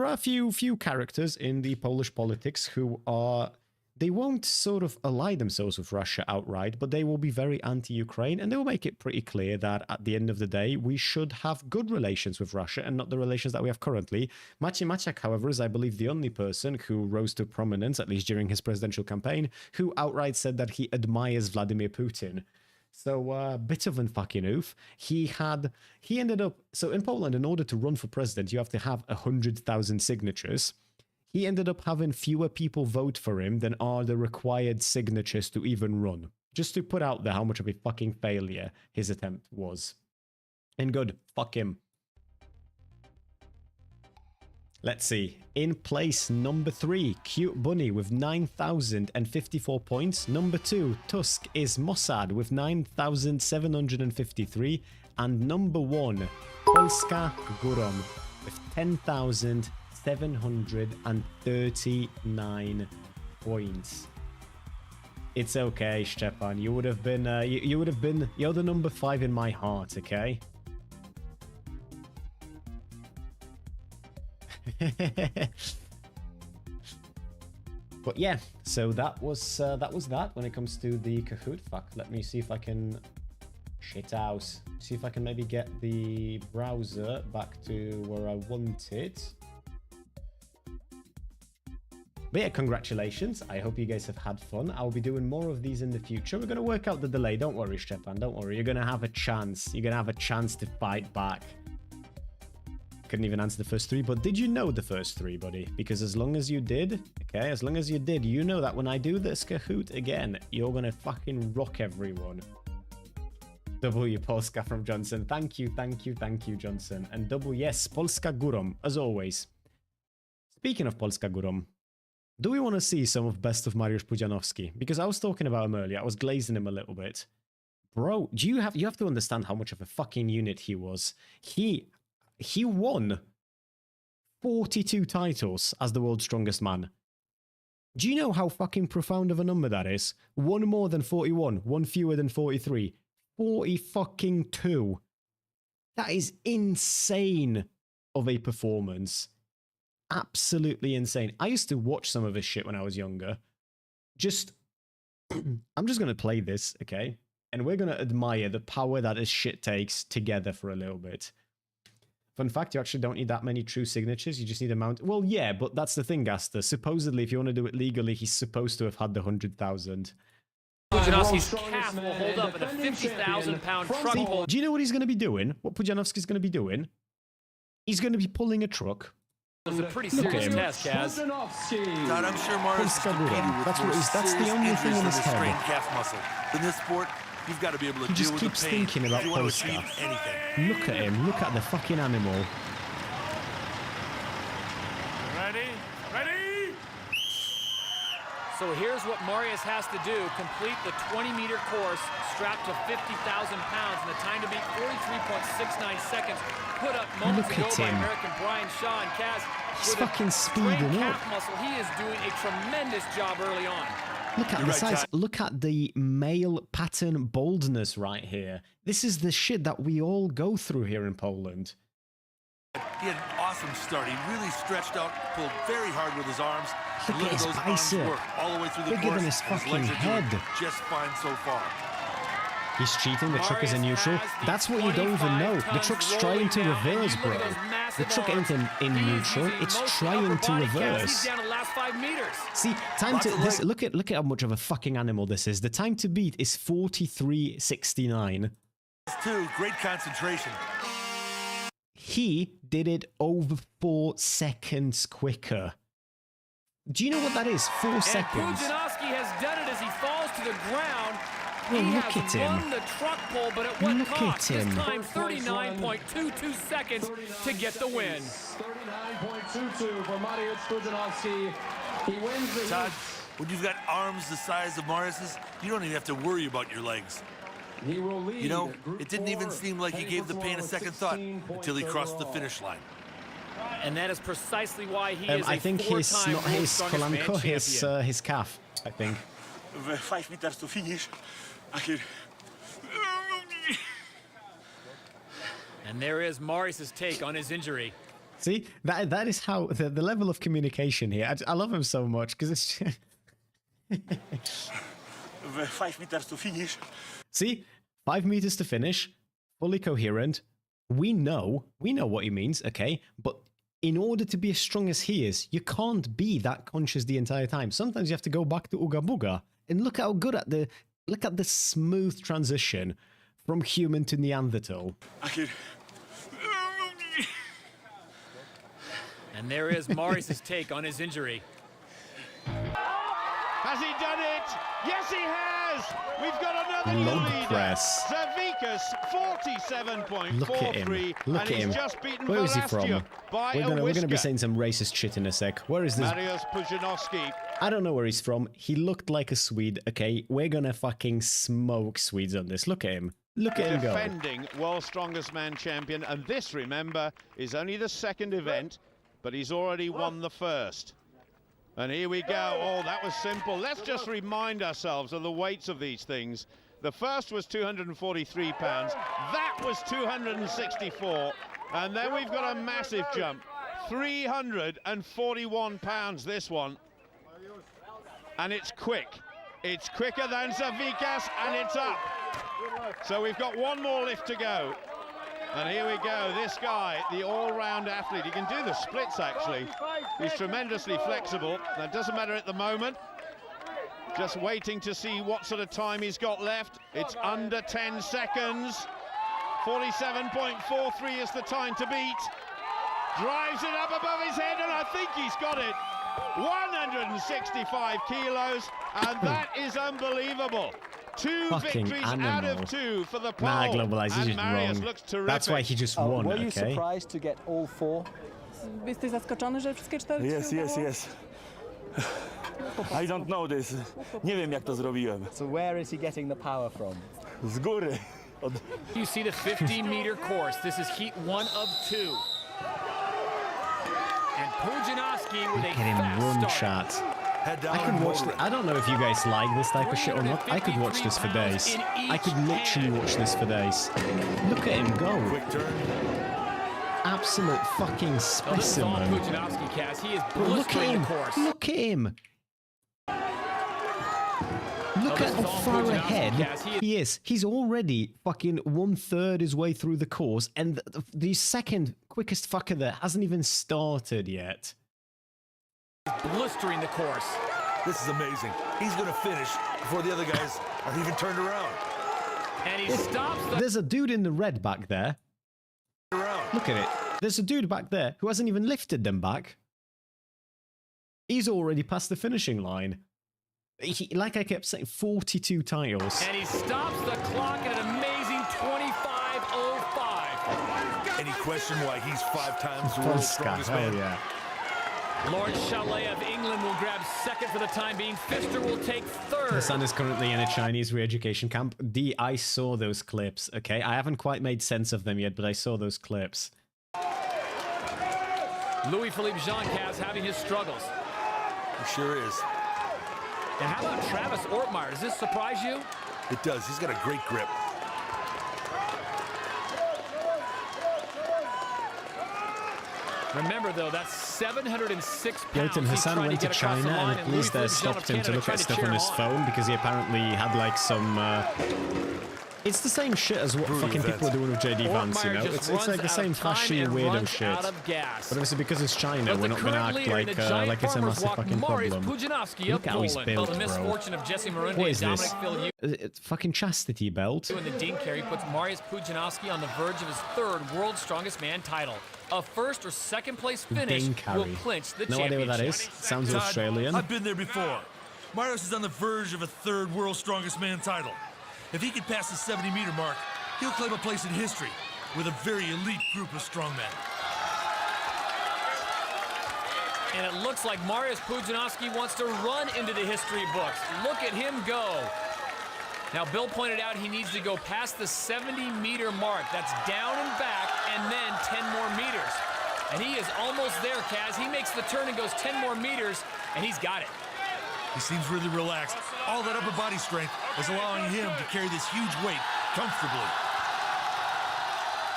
are a few characters in the Polish politics who are... They won't sort of ally themselves with Russia outright, but they will be very anti-Ukraine, and they will make it pretty clear that at the end of the day, we should have good relations with Russia and not the relations that we have currently. Maciej Maciak, however, is, I believe, the only person who rose to prominence, at least during his presidential campaign, who outright said that he admires Vladimir Putin. So, bit of a fucking oof. He ended up... So, in Poland, in order to run for president, you have to have 100,000 signatures. He ended up having fewer people vote for him than are the required signatures to even run. Just to put out there how much of a fucking failure his attempt was. And good, fuck him. Let's see. In place number 3, Cute Bunny with 9,054 points. Number 2, Tusk is Mossad with 9,753. And number 1, Polska Gurom with 10,739 points. It's okay, Stepan. You would have been, you're the number 5 in my heart, okay? But yeah, so that was that when it comes to the Kahoot. Fuck, let me see if I can shit out. See if I can maybe get the browser back to where I want it. But yeah, congratulations. I hope you guys have had fun. I'll be doing more of these in the future. We're going to work out the delay. Don't worry, Stepan. Don't worry. You're going to have a chance. You're going to have a chance to fight back. Couldn't even answer the first 3, but did you know the first 3, buddy? Because as long as you did, okay, as long as you did, you know that when I do this Kahoot again, you're going to fucking rock everyone. W Polska from Johnson. Thank you, Johnson. And double yes, Polska Gurom, as always. Speaking of Polska Gurom, do we want to see some of Best of Mariusz Pudzianowski? Because I was talking about him earlier. I was glazing him a little bit. Bro, you have to understand how much of a fucking unit he was. He won 42 titles as the world's strongest man. Do you know how fucking profound of a number that is? One more than 41, one fewer than 43. 40 fucking 2. That is insane of a performance. Absolutely insane. I used to watch some of his shit when I was younger. I'm just going to play this, okay? And we're going to admire the power that his shit takes together for a little bit. Fun fact, you actually don't need that many true signatures. You just need a mount. Well, yeah, but that's the thing, Gaster. Supposedly, if you want to do it legally, he's supposed to have had the 100,000. Pudzianowski's calf will hold up in a 50,000-pound truck pull. Do you know what he's going to be doing? What Pudzianowski's going to be doing? He's going to be pulling a truck. It was a pretty serious test, Kaz. God, I'm sure Mariusz is competing with That's more what that's the serious only thing injuries in than his the head. strained calf muscle. In this sport, you've got to be able to He deal just with keeps the pain thinking about if you want to Polska. achieve anything. Look at him. Look at the fucking animal. Ready? Ready? So here's what Mariusz has to do. Complete the 20-meter course strapped to 50,000 pounds in the time to beat 43.69 seconds. Put up moments Look ago at by him. American Brian Shaw and Kaz. He's with a fucking strained speeding up. calf muscle, he is doing a tremendous job early on. Look at You're the right, size. Ty. Look at the male pattern boldness right here. This is the shit that we all go through here in Poland. He had an awesome start. He really stretched out, pulled very hard with his arms. Look at his those bicep. arms work all the way through the Bigger course. than his and fucking legs are doing head. just fine so far. He's cheating, the truck is in Marius neutral. has the That's what you don't even know. The 25 truck's tons trying to rolling now, and reverse, you bro. look at those massive The truck ain't arms. in He's neutral, using it's most of the trying upper to body counts. He's reverse. down to the last 5 meters. See, time Lots to of this, leg. look at how much of a fucking animal this is. The time to beat is 43.69. Two, great concentration. He did it over 4 seconds quicker. Do you know what that is? 4 And seconds. Pudzianowski has done it as he falls to the ground. Well, he look has at him. won the truck pull, but at what Look cost? at This him. time 39.22 seconds to get the win. 39.22 for Mariusz Pudzianowski. He wins the Todd, heat. when you've got arms the size of Marius's, you don't even have to worry about your legs. He will lead. You know, Group it didn't even 4, seem like he heading gave for the pain a tomorrow second with thought 16 until he points crossed the overall. finish line. And that is precisely why he is I a think his, four-time not world's his strongest man kolanko, champion. his calf, I think. 5 meters to finish. I can... And there is Marius's take on his injury. See, that is how the level of communication here. I love him so much because it's. 5 meters to finish. See, 5 meters to finish, fully coherent. We know what he means, okay? But in order to be as strong as he is, you can't be that conscious the entire time. Sometimes you have to go back to Uga Buga and look how good at the smooth transition from human to Neanderthal. I can... And there is Marius's take on his injury. Has he done it? Yes, he has! We've got another new Log leader. press. Zavickas, 47.43. Look at him. Look and at him. he's just beaten Where is he from? Velasquez by We're a gonna be whisker. saying some racist shit in a sec. Where is this? Mariusz Pudzianowski. I don't know where he's from. He looked like a Swede, okay? We're gonna fucking smoke Swedes on this. Look at him. Look at him go. Defending World's Strongest Man champion. And this, remember, is only the second event, but he's already won the first. And here we go. Oh, that was simple. Let's just remind ourselves of the weights of these things. The first was 243 pounds. That was 264. And then we've got a massive jump. 341 pounds, this one. And it's quick. It's quicker than Zavickas, and it's up. So we've got one more lift to go. And here we go, this guy, the all-round athlete. He can do the splits, actually. He's tremendously flexible. That doesn't matter at the moment. Just waiting to see what sort of time he's got left. It's under 10 seconds. 47.43 is the time to beat. Drives it up above his head, and I think he's got it. 165 kilos, and that is unbelievable. Two Fucking victories animal. out of 2 for the pole. Nah, globalization And is Marius wrong. looks terrific. That's why he just won, Were you okay? surprised to get all 4? Jesteś zaskoczony, że wszystkie 4 Yes, yes, yes. I don't know this. Nie wiem, jak to zrobiłem. So where is he getting the power from? Z góry. You see the 15-meter course. This is heat 1 of 2. And Pudzianowski with Look a at him fast run start. chat. Head down I can and watch. motor it. I don't know if you guys like this type of shit or not. I could watch this for days. I could literally watch this for days. Look at him go. Quick turn. Absolute fucking Now, this is all specimen. Pudzianowski, Cass. He is Look at blistering him. the course. Look at him. Look this at is how all far Pudzianowski, ahead Cass. he is. He's already fucking 1/3 his way through the course, and the second quickest fucker there hasn't even started yet. Blistering the course. This is amazing. He's going to finish before the other guys are even turned around. And he stops the... There's a dude in the red back there. Look at it. There's a dude back there who hasn't even lifted them back. He's already past the finishing line. Like I kept saying, 42 titles. And he stops the clock at an amazing 25:05. Any question why he's 5 times the world's Polska, strongest hell man? yeah. Lord Chalet of England will grab second for the time being. Pfister will take third. My son is currently in a Chinese re-education camp. I saw those clips, okay? I haven't quite made sense of them yet, but I saw those clips. Louis-Philippe Jean-Caz having his struggles. He sure is. And how about Travis Ortmeyer? Does this surprise you? It does. He's got a great grip. Remember, though, that's 706 pounds. Yotan Hassan went to China and the police there stopped him to look at stuff on his phone because he apparently had like some... It's the same shit as what fucking people are doing with JD Vance, you know? It's like the same flashy, weirdo shit. But obviously because it's China, we're not going to act like it's a massive fucking problem. Look how he's built, bro. What is this? It's fucking chastity belt. In the Dean carry puts Mariusz Pudzianowski on the verge of his third World's Strongest Man title. A first or second place finish will clinch the championship. No idea what that is. Sounds Australian. I've been there before. Mariusz is on the verge of a third World's Strongest Man title. If he can pass the 70-meter mark, he'll claim a place in history with a very elite group of strongmen. And it looks like Mariusz Pudzianowski wants to run into the history books. Look at him go. Now, Bill pointed out he needs to go past the 70-meter mark. That's down and back, and then 10 more meters. And he is almost there, Kaz. He makes the turn and goes 10 more meters, and he's got it. He seems really relaxed. All that upper body strength is allowing him to carry this huge weight comfortably.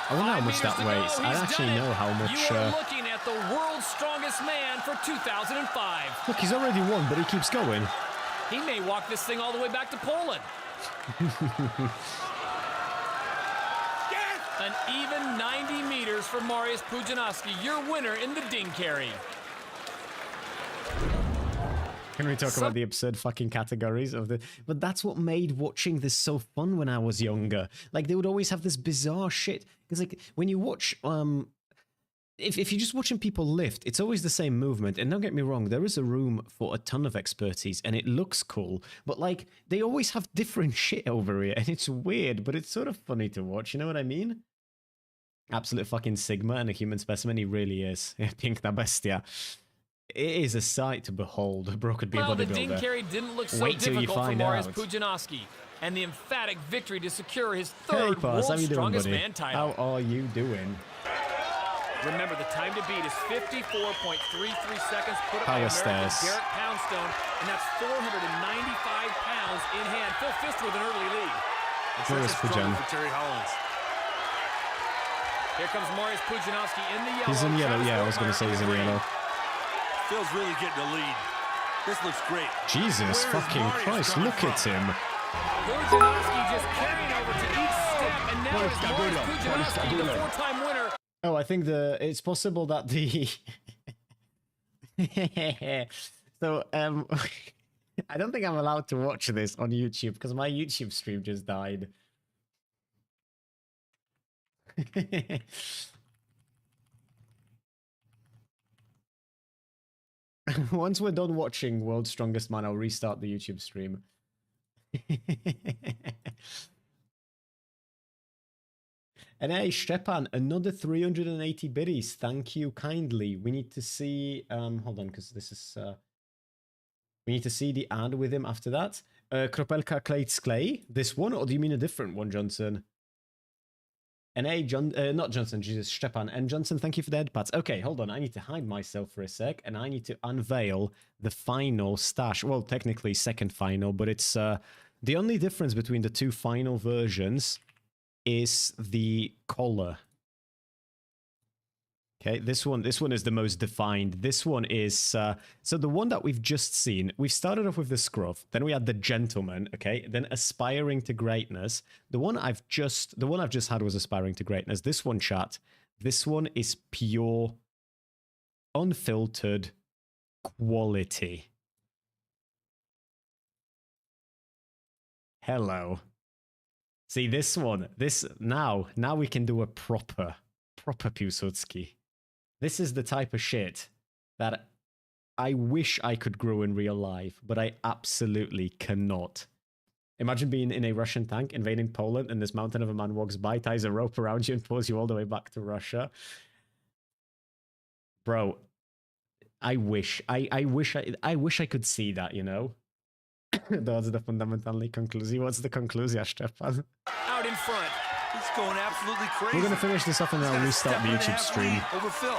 I wonder how much that weighs. I actually know how much... You are looking at the world's strongest man for 2005. Look, he's already won, but he keeps going. He may walk this thing all the way back to Poland. An even 90 meters for Mariusz Pudzianowski, your winner in the ding carry. Can we talk about the absurd fucking categories of the... But that's what made watching this so fun when I was younger. Like, they would always have this bizarre shit. Because, like, when you watch... If you're just watching people lift, it's always the same movement. And don't get me wrong, there is a room for a ton of expertise, and it looks cool. But, like, they always have different shit over here, and it's weird, but it's sort of funny to watch. You know what I mean? Absolute fucking Sigma and a human specimen, he really is. Piękna bestia. It is a sight to behold. Bro could be a bodybuilder. Well, the ding carry didn't look so difficult for Mariusz Pudzianowski, and the emphatic victory to secure his third World's Strongest Man title. How are you doing? Remember, the time to beat is 54.33 seconds. Put up by Power American stairs. Derek Poundstone, and that's 495 pounds in hand. Phil Fist with an early lead. Mariusz Pudzian. For Terry Hollins. Here comes Mariusz Pudzianowski in the yellow. He's in yellow, yeah, I was going to say he's in yellow. Phil's really getting a lead. This looks great. Jesus fucking Christ, look at him. Pudzianowski just carrying over to each step, and now it's Mariusz Pudzianowski, the four-time winner. Oh, I think it's possible that the... So, I don't think I'm allowed to watch this on YouTube because my YouTube stream just died. Once we're done watching World's Strongest Man, I'll restart the YouTube stream. And hey, Stepan, another 380 biddies. Thank you kindly. We need to see... hold on, because this is... we need to see the ad with him after that. Kropelka Klejtsklej. This one, or do you mean a different one, Johnson? And hey, not Johnson, Jesus, Stepan. And Johnson, thank you for the headpads. Okay, hold on. I need to hide myself for a sec, and I need to unveil the final stash. Well, technically second final, but it's... the only difference between the two final versions is the collar. Okay, this one is the most defined. This one is so the one that we've just seen. We started off with the scruff, then we had the gentleman. Okay, then aspiring to greatness. The one I've just had was aspiring to greatness. This one, chat. This one is pure, unfiltered quality. Hello. See this one. Now we can do a proper Piłsudski. This is the type of shit that I wish I could grow in real life, but I absolutely cannot. Imagine being in a Russian tank invading Poland and this mountain of a man walks by, ties a rope around you and pulls you all the way back to Russia. Bro, I wish I could see that, you know? That's the fundamentalnej konkluzji. What's the konkluzja, Szczepan? Out in front. He's going absolutely crazy. We're going to finish this up and then I'll restart the YouTube stream. Over Phil.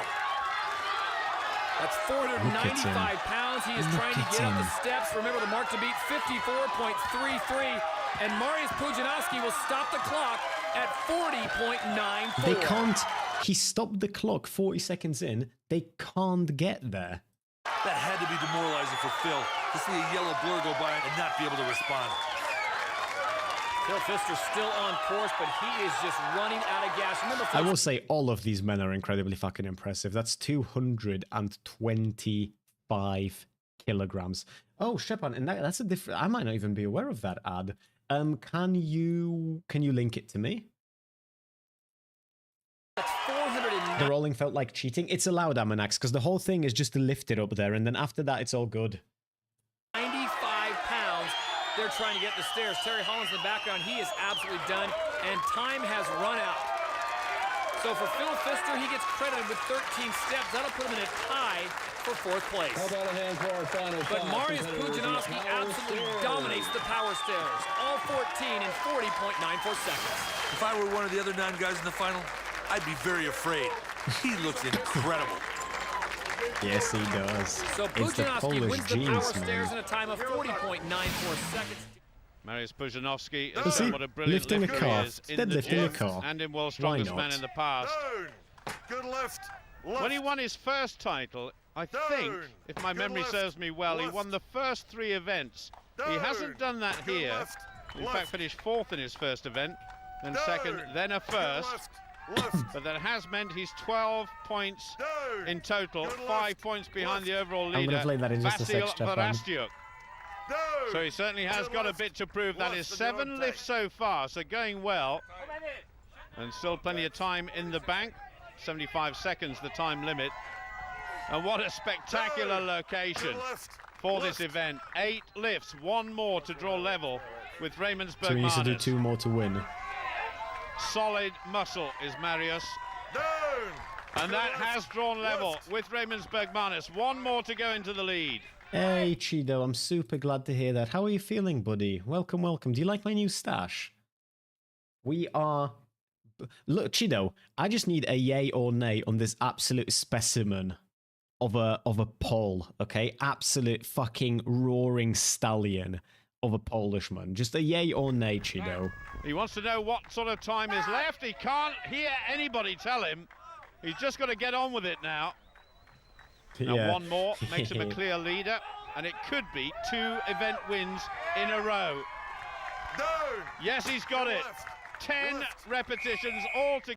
That's 495 pounds. He is trying to get up the steps. Remember the mark to beat, 54.33. And Mariusz Pudzianowski will stop the clock at 40.94. He stopped the clock 40 seconds in. They can't get there. That had to be demoralizing for Phil, to see a yellow blur go by and not be able to respond. Phil Pfister's still on course, but he is just running out of gas. Remember, I will say all of these men are incredibly fucking impressive. That's 225 kilograms. Oh, Stepan, and that's a different... I might not even be aware of that ad. Can you link it to me? That's 409. The rolling felt like cheating. It's allowed, Amanax, because the whole thing is just to lift it up there, and then after that, it's all good. 95 pounds. They're trying to get the stairs. Terry Holland's in the background. He is absolutely done, and time has run out. So for Phil Pfister, he gets credited with 13 steps. That'll put him in a tie for 4th place. How about a hand for our final But five Mariusz competitors? Pudzianowski absolutely dominates the power stairs. All 14 in 40.94 seconds. If I were one of the other 9 guys in the final, I'd be very afraid. He looks incredible. Yes, he does. So It's the Pudzianowski Polish wins the power genes, stairs man. in a time of 40.94 seconds. Mariusz Pudzianowski You has see, done what a brilliant lifting a lifter car, he is in the deadlifting a gym car. and in World's Why Strongest Man not? in the past. Good lift. When he won his first title, I think, if my memory serves me well, he won the first 3 events. He hasn't done that here. In fact, finished 4th in his first event, then 2nd, then a 1st. But that has meant he's 12 points in total, 5 points behind the overall leader, I'm gonna play that in just a sec, Vasil Stefan. Varastyuk. So he certainly has got a bit to prove. That is 7 lifts so far, so going well. And still plenty of time in the bank. 75 seconds, the time limit. And what a spectacular location for this event. 8 lifts, 1 more to draw level with Raymond's So he needs to do Bergmanis. 2 more to win. Solid muscle is Mariusz. And that has drawn level with Raymond's Bergmanis. 1 more to go into the lead. Hey, Chido, I'm super glad to hear that. How are you feeling, buddy? Welcome, welcome. Do you like my new stash? We are... Look, Chido, I just need a yay or nay on this absolute specimen of a Pole, okay? Absolute fucking roaring stallion of a Polishman. Just a yay or nay, Chido. He wants to know what sort of time is left. He can't hear anybody tell him. He's just got to get on with it now. Now Yeah. 1 more makes him a clear leader, and it could be 2 event wins in a row. Yes, he's got it. 10 repetitions all together.